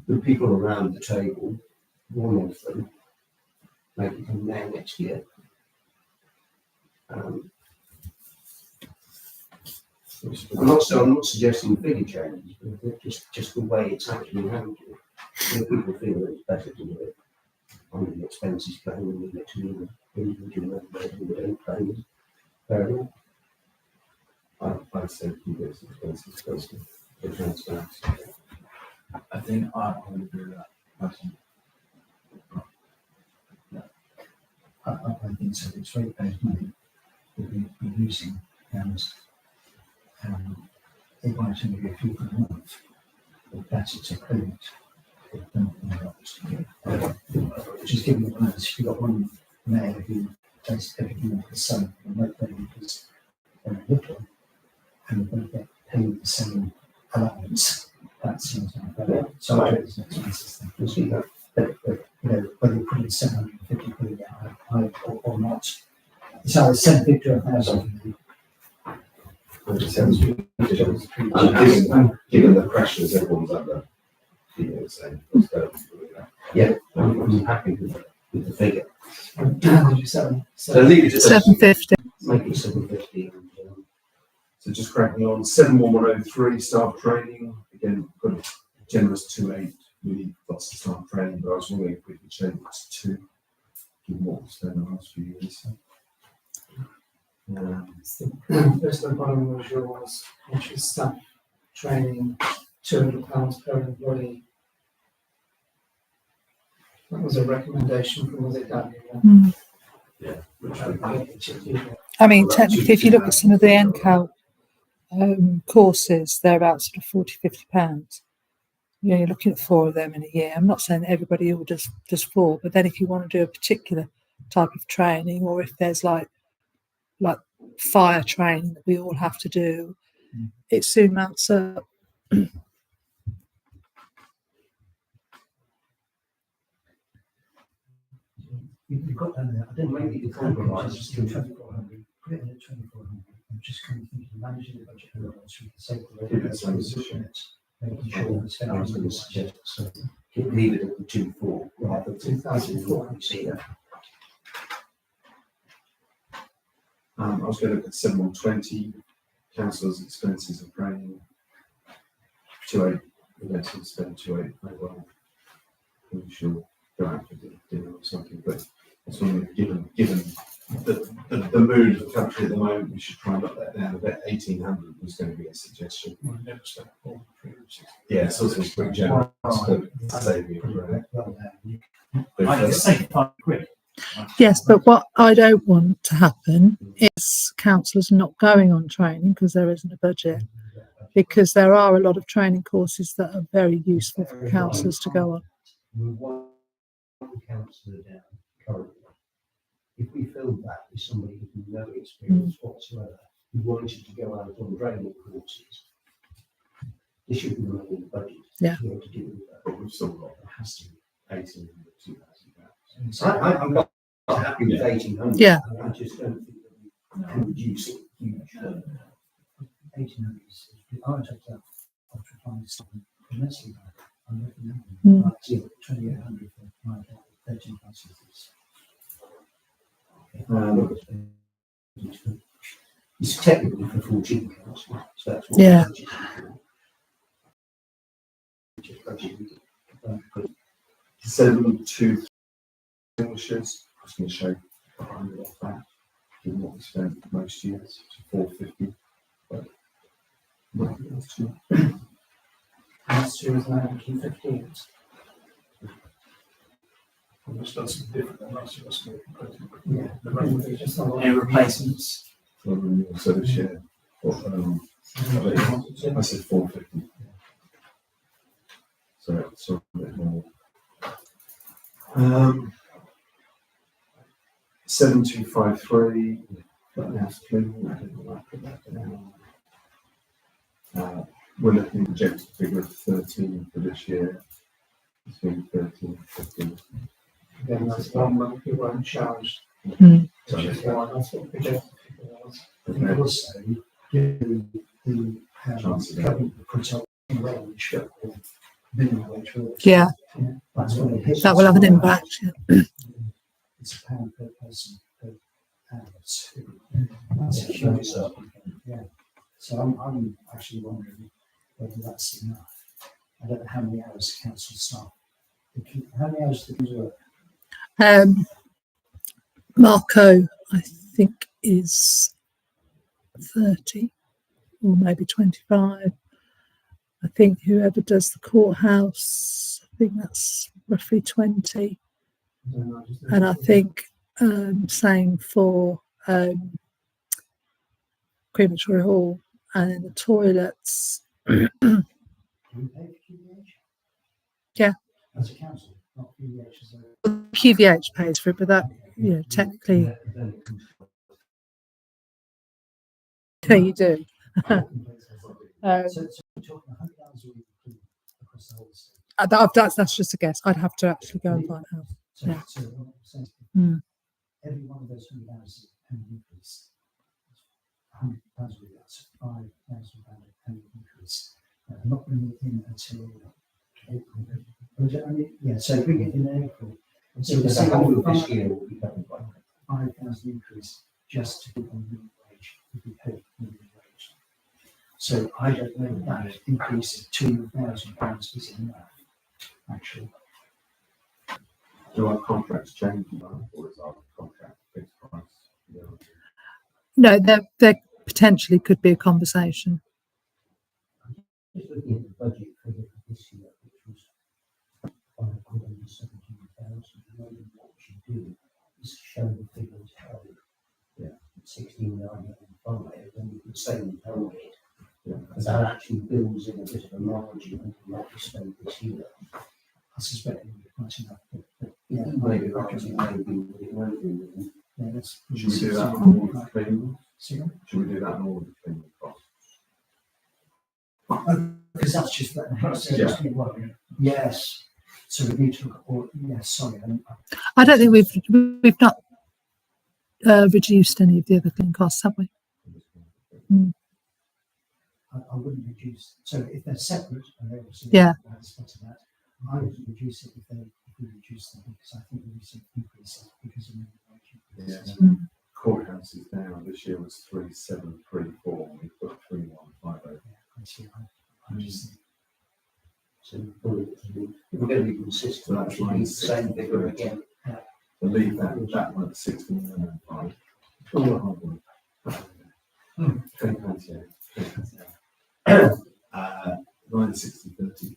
the people around the table, one of them, may become mayor next year. I'm not suggesting figure changes, but just the way it's actually handled. People feel that it's better to do it on the expenses claim and leave it to the individual members who don't claim it. Fair enough. I'd say keep it as expensive as possible for transparency. I think I would agree with that personally. I think so. It's rate-based money that we're using, and it might only be a few quid a month, but that's its agreement. Just giving it balance. If you've got one mayor who takes everything off the sun and no pay because they're little, and they get paid the same allowance, that seems unfair. So I think it's an expenses thing. You'll see that. But whether you put in 750 quid again or not, it's either 750 or 1,000. Given the pressures everyone's under, you know, saying, let's go. Yeah, I'm happy with the figure. Did you say? So leave it at 750. Make it 750. So just cracking on, 71103 staff training, again, got a generous 2.8, really lots of staff training, but I was wondering if we could change it to 2, given what we've spent the last few years. First one bottom was yours, which is staff training, £200 per employee. That was a recommendation from, was it Daniel? Yeah. I mean, technically, if you look at some of the NCAL courses, they're about sort of £40–50. You're looking at 4 of them in a year. I'm not saying that everybody all does 4, but then if you want to do a particular type of training, or if there's like fire training that we all have to do, it soon mounts up. You've got down there, I don't Maybe the compromise is to to- 2,400, put it in at 2,400. I'm just kind of thinking managing the budget a little bit so we can save the Keep it same position. making sure we're I was spending going to this. suggest, so leave it at the 2,400 rather than 2,400. see that. I was going to look at 7120, councillors' expenses and training. 28, we're going to spend 28, very well. We should go out for dinner or something, but that's when given the mood of the country at the moment, we should try and knock that down a bit. 1,800 was going to be a suggestion. We'll never spend more than 360. Yeah, it's also pretty generous, but saving Pretty it. well down. I can save £5. Yes, but what I don't want to happen is councillors not going on training because there isn't a budget. Because there are a lot of training courses that are very useful for councillors to go on. We want one councillor down currently. If we filled that with somebody with no experience whatsoever, who wanted to go out on training courses, this should be the money in the budget. Yeah. To be able to deal with that. But we've still got, it has to be 1,800, 2,000 pounds. I'm not happy with 1,800. Yeah. I just don't think that we can reduce it huge. 1,800 is, I went up to after applying something immensely bad. I'm looking at Mm. like 2,800 for my 13 classes. It's technically for 14 councillors, so that's what. Yeah. Just budgeted. 723 Englishes, I was going to show 100 off that, given what we spent most years, to 450. But might be able to. Last year was 1915. We've done something different than last year. That's good. Yeah. The revenue. Just a lot. Any replacements? For renewal, so this year, I said 450. So it's a bit more. 7253, that house cleaning, I don't know why I put that down. We're looking at a projected figure of 13 for this year, between 13 and 15. Again, that's 1 month you weren't charged. Mm. So Which is why that's what the projected figure was. I think also, given the Chance of government put up a wage, or minimum wage, or- Yeah, that's when it hits. that will have an impact. Yeah. It's a pound per person per hour, so that's a huge sum. Yeah, so I'm actually wondering whether that's enough. I don't know how many hours council staff, how many hours do you work? Marco, I think, is 30 or maybe 25. I think whoever does the courthouse, I think that's roughly 20. And I think same for crematory hall, and in the toilets. Do you pay for QVH? Yeah. As a council, not QVH as a. QVH pays for it, but that, you know, technically, yeah, you do. So we're talking 100 hours a week across the whole state. That's just a guess. I'd have to actually go and find out. So, Yeah. so what I'm saying, Mm. every one of those 100 hours is an increase. 100 pounds a week, that's £5,000 annual increase. I'm not bringing it in until April. Was it only? Yeah, so bring it in April. So The the whole of this year will be covered by that. 5,000 increase just to keep on minimum wage, if we pay minimum wage. So I don't know if that increase of £2,000 is enough, actually. Do our contracts change, or is our contract fixed price? Yeah. No, there potentially could be a conversation. Just looking at the budget figure for this year, which was 517,000, and what we should do is show the figures held. Yeah. 16,905, then we could say we held it. Because that actually builds in a bit of a margin on what we spent this year. I suspect it will be quite enough, but yeah. Maybe right, it won't be. Yeah, that's. Should we do that on all of the cleaning? See? Should we do that on all of the cleaning costs? Because that's just that. Yeah. Yes. So we need to look at all, yes, sorry, I don't think we've not reduced any of the other clean costs, have we? I wouldn't reduce, so if they're separate, and they obviously Yeah. have a spot of that, I would reduce it if we reduce them, because I think we should increase it because of minimum wage increases. Yeah. Courthouse is down, this year was 3734, we put 3150. I see, I just think, So if we're going to be consistent, So that's we line need the same figure again. So leave that one at 16,500. £10, yeah. Line 6030.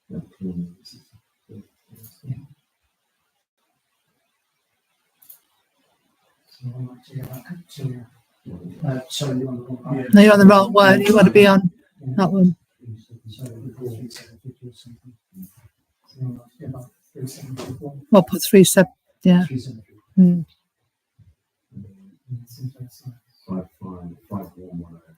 No, clean 60. so I might do that to, sorry, you're on the wrong one. No, you're on the wrong one. You want to be on that one. So 3750 or something. So I might go back 3754. Well, put 37. Yeah. 3754. Mm. Seems like it's like 5110.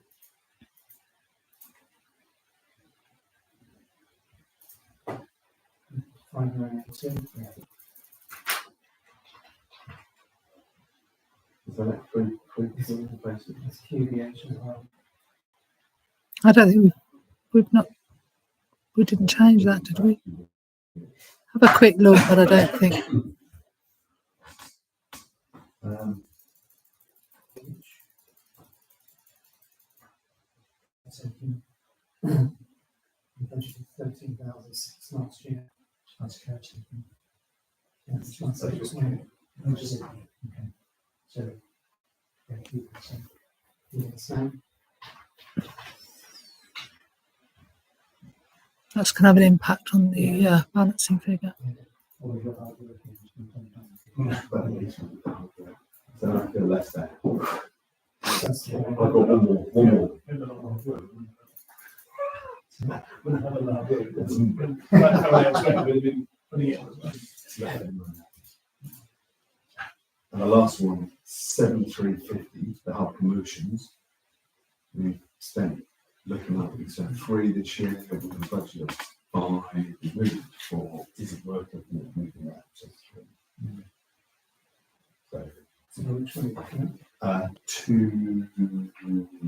5982. Yeah. Is that it? Basically? That's QVH as well. I don't think we didn't change that, did we? Have a quick look, but I don't think. So we budgeted 13,006 last year. That's correct. Yeah, it's one second. No, just it. Okay. So, yeah, keep it. So, yeah, so That's going to have an impact on the balancing figure. all of your hard work has been done. But at least we've done it. So I feel less there. That's the I've got one more. Wouldn't have a lot of work. That's how I expected it, been putting it on as well. And the last one, 7350, the hub promotions. We spent looking up, we spent 3 this year, with a budget of 5, we moved to 4. Is it worth it? Moving that to 3. So, So which one are you looking at? 2,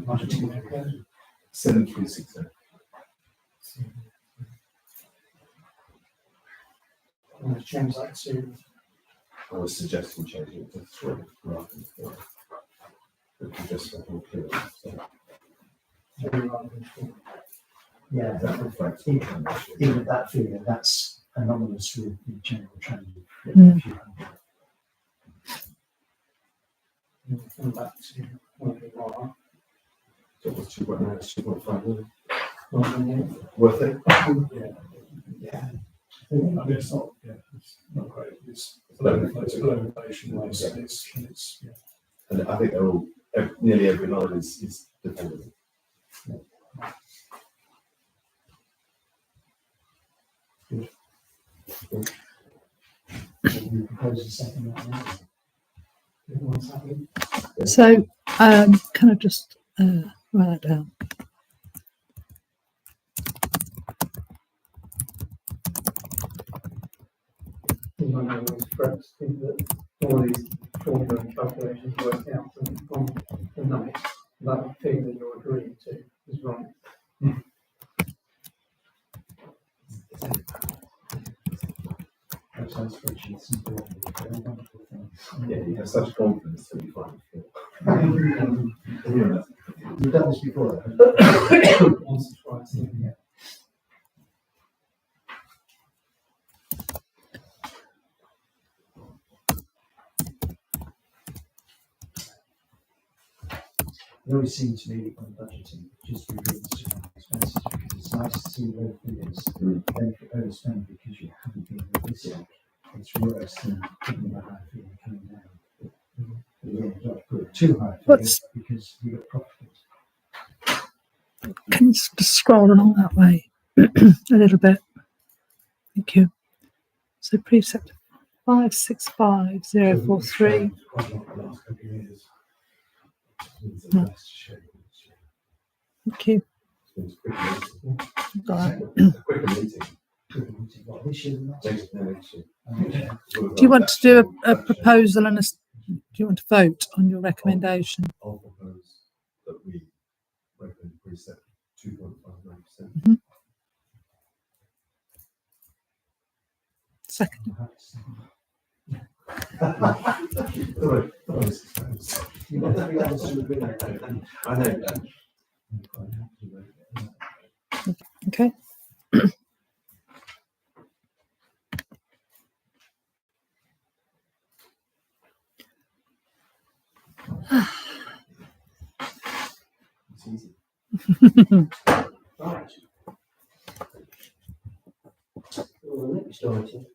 Marketing record. 7360. I'm going to change that to I was suggesting changing it to 3 rather than 4. But we just got all clear. So 3 rather than 4. Yeah, that reflects. even at that figure, that's anomalous with the general trend. Mm. We'll come back to where we are. So it was 2.5 million. Well, then, Worth it? yeah. I mean, it's not great. It's below inflation. It's yeah. And I think they're all, nearly every line is dependable. We propose a second right now. Everyone's happy? So, can I just write that down? You might know what's correct, think that all these formula and calculations work out on the night, that figure that you're agreeing to is right. Excel spreadsheets and they're wonderful things. Yeah, you have such confidence to be fine. You've done this before, though. Once or twice, Yeah. It always seems to me when budgeting, just be really expenses because it's nice to see where the figures. Then if you overspend because you haven't been realistic, it's worse than putting a high figure coming down. You don't have to put a too high figure What's- because you got profit. Can you just scroll along that way a little bit? Thank you. So precept 565043. Quite a lot the last couple of years. Yeah. Thank you. It's quicker Got that. meeting. Quicker meeting. What, this year and last year? Next year. Okay. Do you want to do a proposal and do you want to vote on your recommendation? I'll propose that we recommend increase that 2.59%. Second. You want to be honest with me? I know. I'm quite happy with it. Okay. It's easy. Right. Well, the next item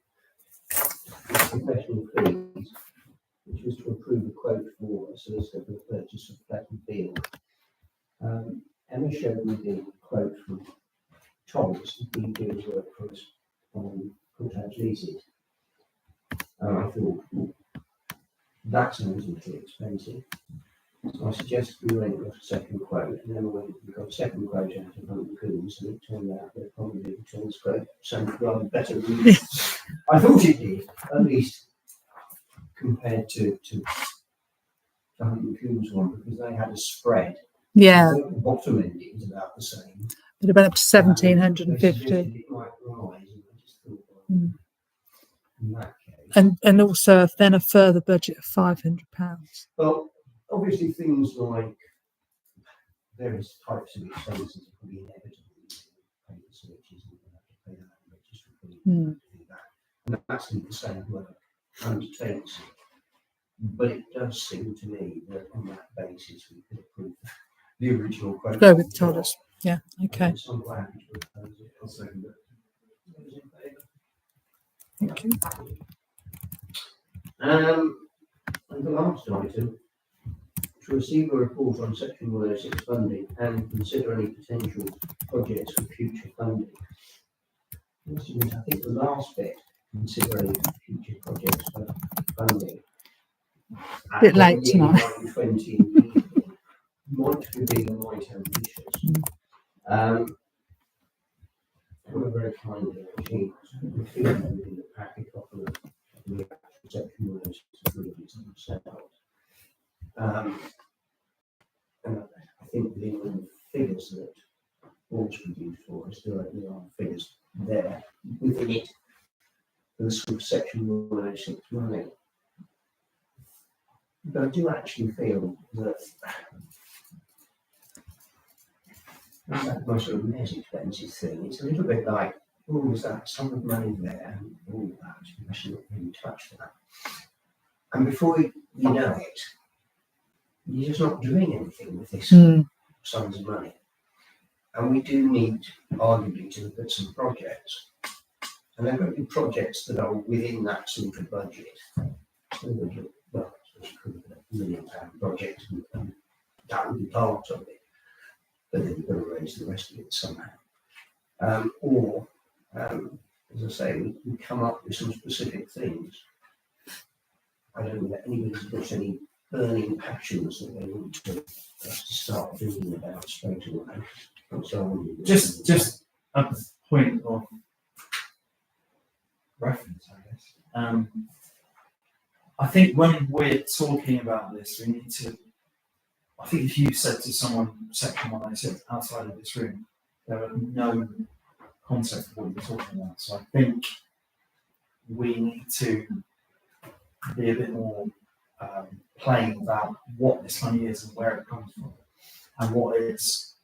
is professional fees, which was to approve a quote for a solicitor for the purchase of Fletton Field. Emma showed me the quote from Thomas, who's been doing work for us on contract leases. And I thought, well, that sounds a little expensive. So I suggested we went with a second quote, and then we got a second quote out of Hunt Coombs, and it turned out that probably the Thomas quote sounded rather better than I thought it did, at least compared to Hunt Coombs one, because they had a spread. Yeah, The bottom end it was about the same. it went up to They 1750. suggested it might rise, and I just thought, well, Mm. in that case. And also then a further budget of £500. Well, obviously things like various types of expenses are probably inevitable. Pay the searches and you have to pay that and register for it, Mm. do that. And that's the same work undertakes it. But it does seem to me that on that basis we could approve the original quote. Go with Todd's. Yeah, okay. So I'm quite happy to propose it. I'll second it. Those in favour? Thank you. And the last item, to receive a report on section 106 funding and consider any potential projects for future funding. Must admit, I think the last bit, considering future projects for funding. Bit late tonight. 20 might be being light ambitious. We're very kindly, actually, we feel within the packet of the section 106 themselves. And I think within the figures that Paul's produced for us, there are figures there within it for the sort of section 106 money. But I do actually feel that that's my sort of less expensive thing. It's a little bit like, oh, there's that sum of money there, and all that, I should not really touch that. And before you know it, you're just not doing anything with this sums of money. And we do need, arguably, to look at some projects. And there are going to be projects that are within that sort of budget. So well, it could be £1 million project, and that would be part of it. But then you've got to raise the rest of it somehow. Or, as I say, we come up with some specific things. I don't know that anybody's got any burning passions that they want to start thinking about straight away. So Just a point of reference, I guess. I think when we're talking about this, we need to. I think if you said to someone, section 106 outside of this room, there are no concept of what you're talking about. So I think we need to be a bit more plain about what this money is and where it comes from, and what it's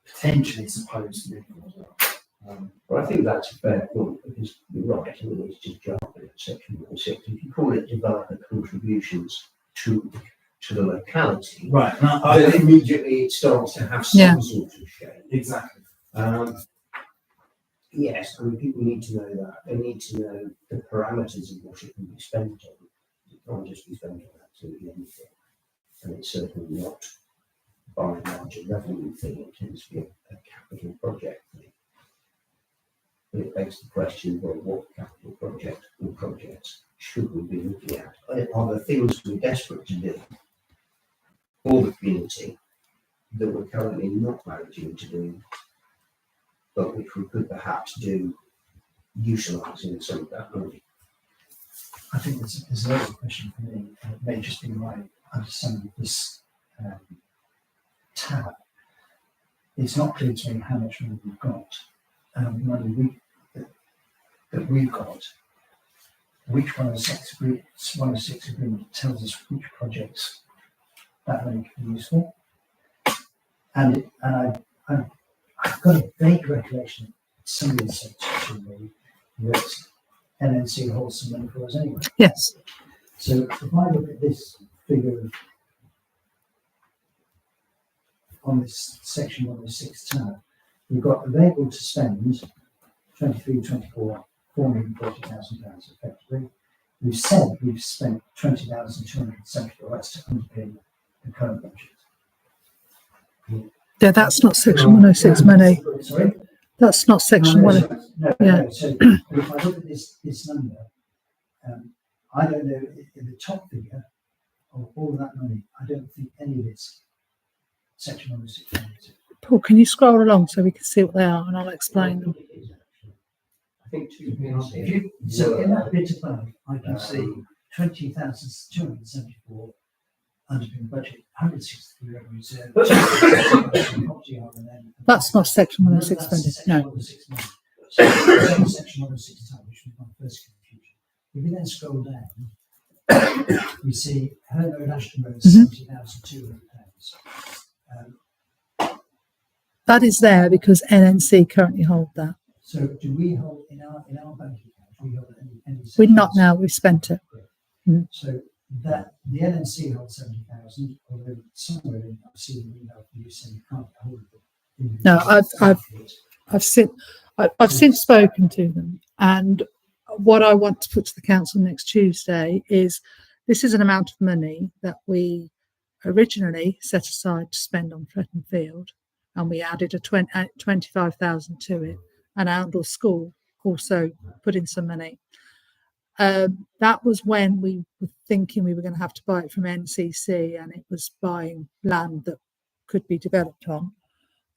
potentially supposed to be for. Well, I think that's a fair point, because you're right, I mean, it's just jargon at section 106. If you call it developer contributions to the locality, Right. Now, then immediately it starts to have some sort of shape. exactly. Yes, I mean, people need to know that. They need to know the parameters of what it can be spent on. It can't just be spent on absolutely anything. And it's certainly not, by and large, a revenue thing. It tends to be a capital project thing. But it begs the question, well, what capital project or projects should we be looking at? Are there things we're desperate to do for the community that we're currently not managing to do, but which we could perhaps do utilising some of that money. I think there's a other question for me, and it may just be my understanding of this tab. It's not clear to me how much money we've got, that we've got. Which one of the six agreement tells us which projects that money can be used for. And I've got a vague recollection that somebody said to me that NNC holds some money for us anyway. Yes. So if I look at this figure on this section 106 tab, we've got available to spend 23-24, £440,000 effectively. We've said we've spent 20,274. That's to underpin the current budget. Yeah, that's not section 106 money. Sorry? That's not section 106. No. Yeah. So if I look at this number, I don't know, in the top figure of all of that money, I don't think any of it's section 106 money. Paul, can you scroll along so we can see what they are and I'll explain them? I think So in that bit above, I can see 20,274 underpin budget, 163 revenue reserve. property R&M. That's not section 106 That's funding. section No. 106 money. So that's section 106 tab, which was my first confusion. If we then scroll down, we see Herne Road, Ashton Road, £70,200. That is there because NNC currently hold that. So do we hold in our bank account? Do we hold any We're not now, we've spent it. So that the LNC holds 70,000, although somewhere in I've seen an email from you saying you can't hold it. No, I've since spoken to them, and what I want to put to the council next Tuesday is this is an amount of money that we originally set aside to spend on Fletton Field, and we added a 25,000 to it, and Oundle School also put in some money. That was when we were thinking we were going to have to buy it from NCC, and it was buying land that could be developed on.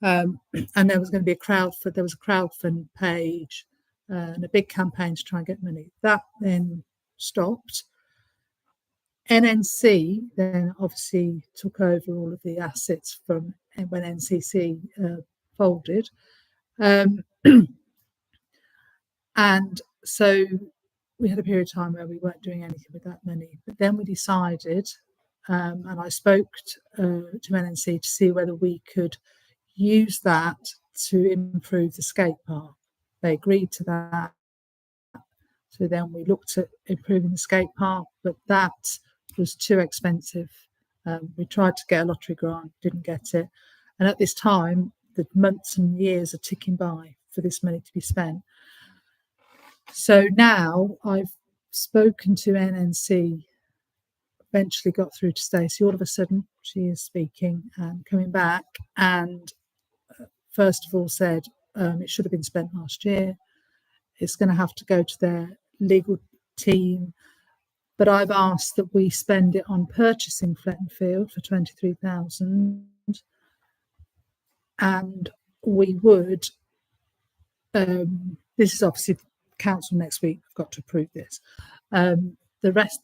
And there was going to be there was a crowdfund page and a big campaign to try and get money. That then stopped. NNC then obviously took over all of the assets from when NCC folded. And so we had a period of time where we weren't doing anything with that money. But then we decided, and I spoke to NNC to see whether we could use that to improve the skate park. They agreed to that. So then we looked at improving the skate park, but that was too expensive. We tried to get a lottery grant, didn't get it. And at this time, the months and years are ticking by for this money to be spent. So now I've spoken to NNC, eventually got through to Stacey. All of a sudden, she is speaking and coming back, and first of all said it should have been spent last year. It's going to have to go to their legal team. But I've asked that we spend it on purchasing Fletton Field for 23,000, and we would. This is obviously council next week. We've got to approve this. The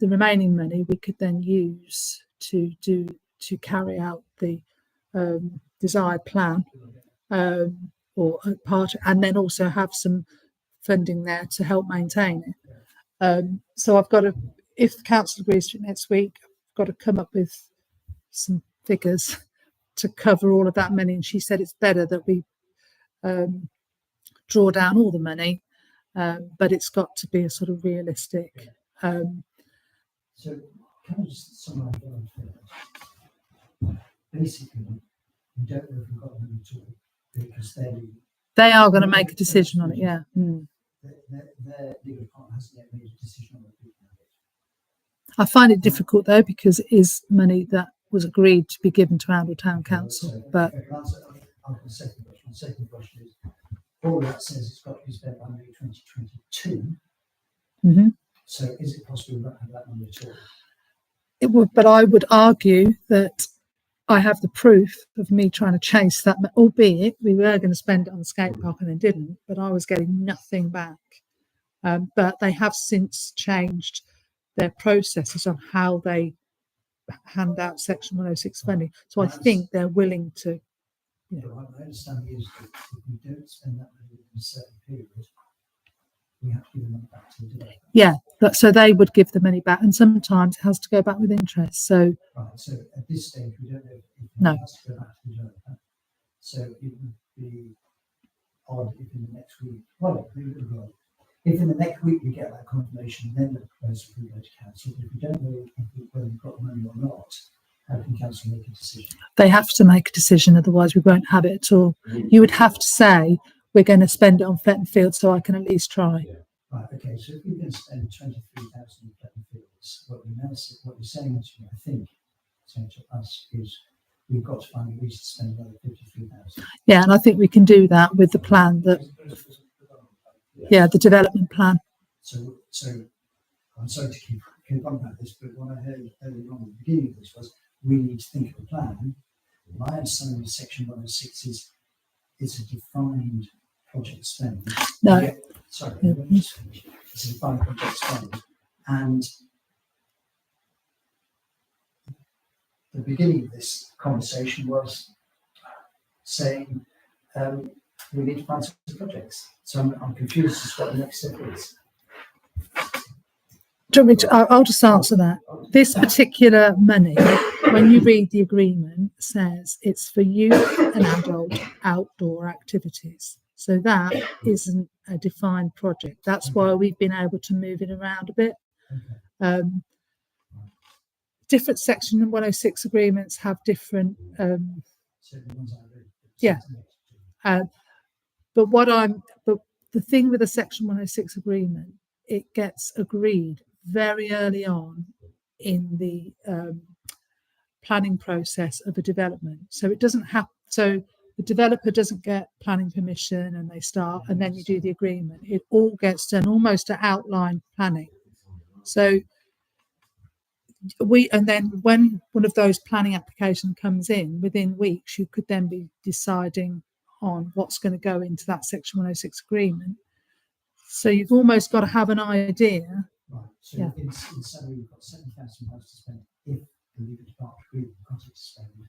remaining money we could then use to carry out the desired plan, or a part, and then also have some funding there to help maintain it. So I've got to, if the council agrees to it next week, I've got to come up with some figures to cover all of that money. And she said it's better that we draw down all the money, but it's got to be a sort of realistic. So can I just summarize what I'm saying? Basically, we don't know if we've got the money at all because they are going to make a decision on it. Yeah. Their legal department hasn't yet made a decision on it. I find it difficult though because it is money that was agreed to be given to Oundle Town Council. So, but I'll the second question. The second question is, all that says it's got to be spent by May 2022. Mm-hmm. So is it possible we don't have that money at all? It would, but I would argue that I have the proof of me trying to chase that, albeit we were going to spend it on the skate park and then didn't, but I was getting nothing back. But they have since changed their processes on how they hand out Section 106 funding. So I think they're willing to. But my understanding is that if we don't spend that money within a certain period, we have to give them money back to the developer. Yeah, so they would give the money back, and sometimes it has to go back with interest. So Right, so at this stage, we don't know if No. it has to go back to the developer. So it would be odd if in the next week, if in the next week we get that confirmation, then the proposal will go to council. But if we don't know whether we've got the money or not, how can council make a decision? they have to make a decision, otherwise we won't have it at all. You would have to say, we're going to spend it on Fletton Field, so I can at least try. Right, okay, so if we're going to spend 23,000 on Fletton Fields, what you're saying to me, I think, saying to us is we've got to find a reason to spend another 53,000. Yeah, and I think we can do that with the plan that, the development plan. So I'm sorry to keep on about this, but what I heard earlier on at the beginning of this was we need to think of a plan. My understanding of Section 106 is it's a defined project spend. No. Yeah, sorry, let me just finish. It's a defined project spend. And the beginning of this conversation was saying we need to find some projects. So I'm confused as to what the next step is. Do you want me to, I'll just answer that. This particular money, when you read the agreement, says it's for youth and adult outdoor activities. So that isn't a defined project. That's why we've been able to move it around a bit. Different Section 106 agreements have different. So the ones I read. Yeah. But the thing with the Section 106 agreement, it gets agreed very early on in the planning process of a development. So it doesn't have, so the developer doesn't get planning permission and they start, and then you do the agreement. It all gets done almost to outline planning. So and then when one of those planning applications comes in, within weeks, you could then be deciding on what's going to go into that Section 106 agreement. So you've almost got to have an idea. Right. So in summary, we've got £7,000 to spend if the legal department agreement got it to spend.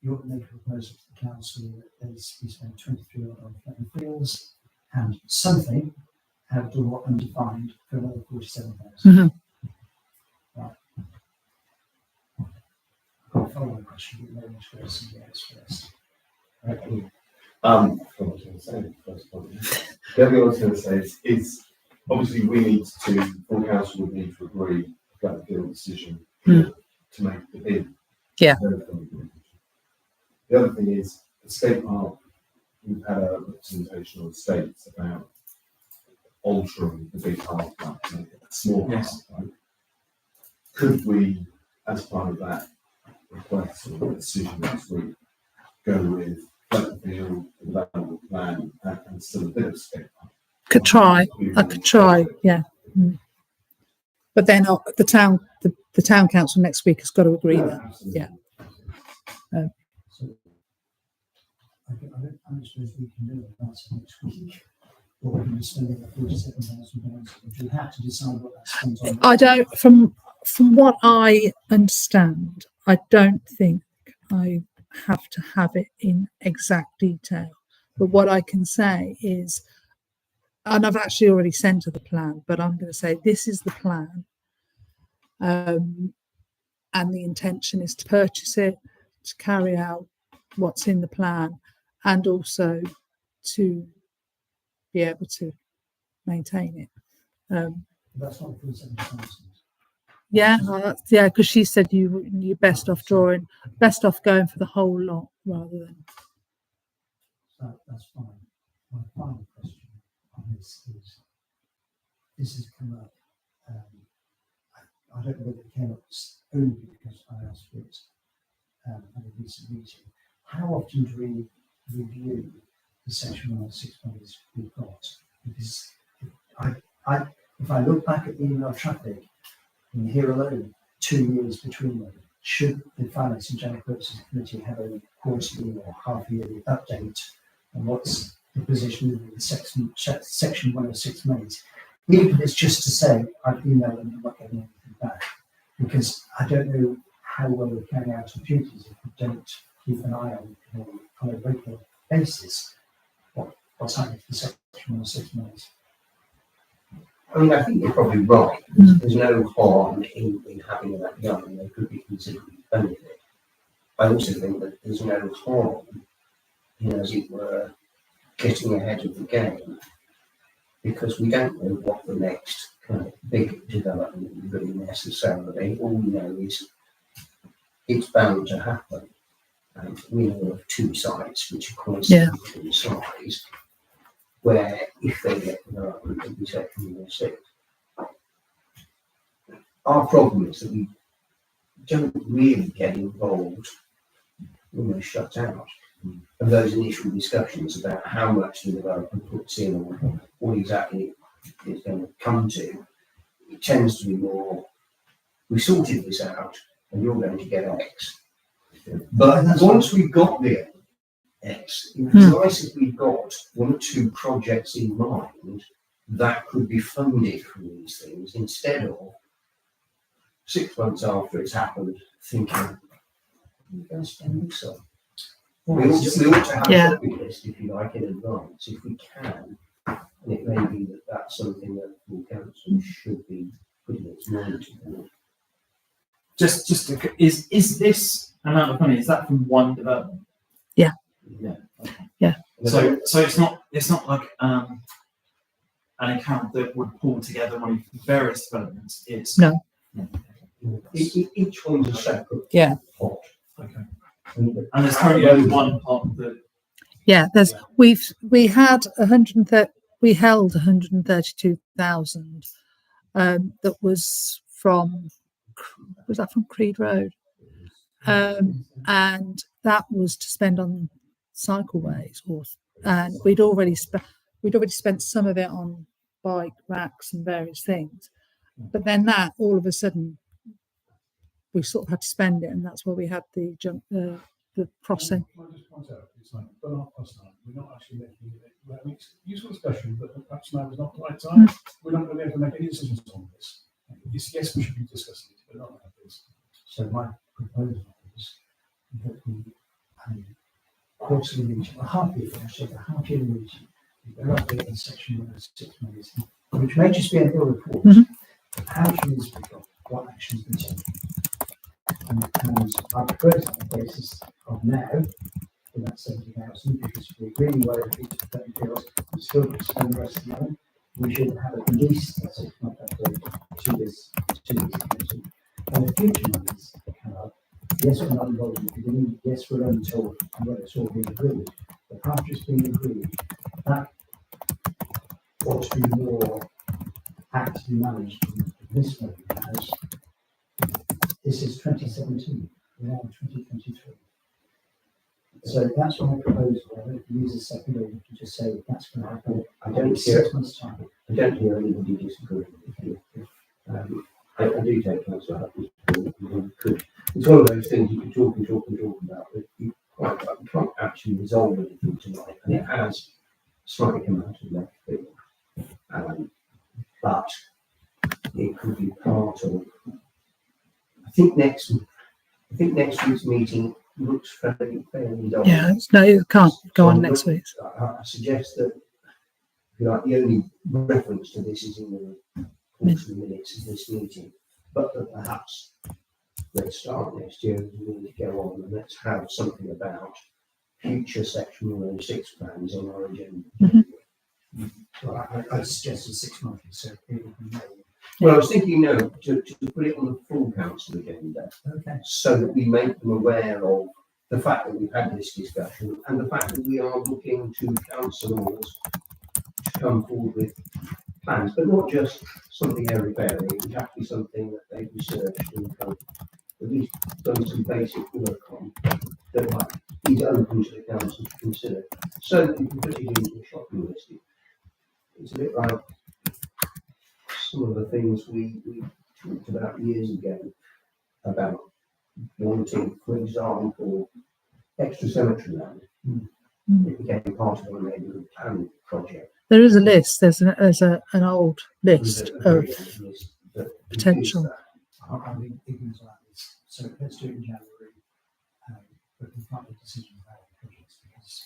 You're going to make a proposal to the council that we spend 23 on Fletton Fields and something outdoor undefined for another 47,000. Right. I'll follow the question, but no one's first and yes first. The other thing I was going to say is obviously we need to, full council would need to agree about the deal decision to make the bid. Yeah. The other thing is, the skate park, we've had a representation on the states about altering the big car park to make it a small car park. Could we, as part of that request or decision next week, go with Field, the development plan, and still a bit of skate park? I could try, yeah. But then the town council next week has got to agree that. Absolutely. Yeah. So I don't suppose we can do it that's next week. Or we can spend the £47,000, which we have to decide what that's spent on. I don't, from what I understand, I don't think I have to have it in exact detail. But what I can say is, and I've actually already sent her the plan, but I'm going to say this is the plan. And the intention is to purchase it, to carry out what's in the plan, and also to be able to maintain it. That's not for 7,000. Yeah, because she said you're best off going for the whole lot rather than. That's fine. My final question on this is, this has come up, I don't know whether it came up only because I asked for it at a recent meeting. How often do we review the Section 106 bodies we've got? Because if I look back at the email traffic, and here alone, 2 years between them, should the Finance and General Purposes Committee have a quarterly or half-yearly update on what's the position within the section 106 monies. Even if it's just to say, I've emailed them and not getting anything back. Because I don't know how well we carry out our duties if we don't keep an eye on a regular basis what's happening to the section 106 monies. I mean, I think you're probably right. There's no harm in having that done, and there could be considerable benefit. I also think that there's no harm in, as it were, getting ahead of the game, because we don't know what the next kind of big development will be necessarily. All we know is it's bound to happen. And we know of 2 sites which are quite significant in size, where if they get development, they'll be section 106. Our problem is that we don't really get involved, almost shut out of those initial discussions about how much the developer puts in or what exactly it's going to come to. It tends to be more, we sorted this out and you're going to get X. But once we've got the X, it's nice if we've got 1 or 2 projects in mind that could be funded from these things, instead of 6 months after it's happened thinking, we're going to spend this on. We ought to have a shopping list, if you like, in advance, if we can. And it may be that that's something that the council should be putting its mind to. Is this amount of money, is that from one development? Yeah. Yeah. Okay. Yeah. So it's not like an account that would pull together money from various developments. It's No. Each one's a separate pot. Okay. And there's currently only one pot that. Yeah, we held 132,000 that was from Creed Road, and that was to spend on cycleways, and we'd already spent some of it on bike racks and various things, but then that all of a sudden we sort of had to spend it, and that's where we had the crossing. Can I just point out, it's like, but not us now, we're not actually making it, we're having useful discussion, but perhaps now is not the right time. We're not going to be able to make any decisions on this. Yes, we should be discussing it, but not like this. So my proposal is that we quarterly meeting, a half-year meeting, we're updating in section 106 monies, which may just be an ill report. How much money we've got, what actions been taken. And I propose on the basis of now, in that 70,000, because we're really worried if it's 30 bills, we still got to spend the rest of the money. We should have at least a 6-month update to this committee. And the future monies come up. Yes, we're not involved in the beginning. Yes, we're only told when it's all been agreed. But after it's been agreed, that ought to be more actively managed than this money has. This is 2017, we're now in 2023. So that's my proposal. I don't use a second order to just say that's going to happen. I don't hear 6 months' time. I don't hear anybody disagree with you. I do take council up. It's one of those things you can talk about, but you can't actually resolve anything tonight, and it has slightly come out of left field. But it could be part of. I think next week's meeting looks fairly dull. Yeah, no, it can't go on next week. I suggest that, if you like, the only reference to this is in the quarterly minutes of this meeting, but that perhaps let's start next year and we need to go on and let's have something about future section 106 plans on our agenda. Well, I suggested 6 months, so people can know. Well, I was thinking, to put it on the full council agenda, Okay. so that we make them aware of the fact that we've had this discussion and the fact that we are looking to councillors to come forward with plans, but not just something airy-fairy. It would have to be something that they've researched and kind of at least done some basic work on that is open to the council to consider. So that you can put it into a shopping list. It's a bit like some of the things we talked about years ago about wanting, for example, extra cemetery land. It became part of a neighbourhood plan project. There is a list. There's an old There was list a of very long list that potential. refused that. I've been thinking about this, so let's do it in January, but we can't make decisions about the projects because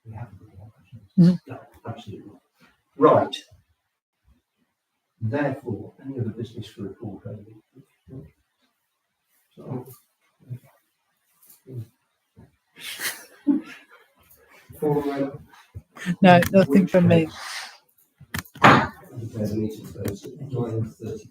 we haven't really had opportunities. No, absolutely. Right. Therefore, any other business to report only? So, for, No, nothing from me. the meeting closed at 9:35.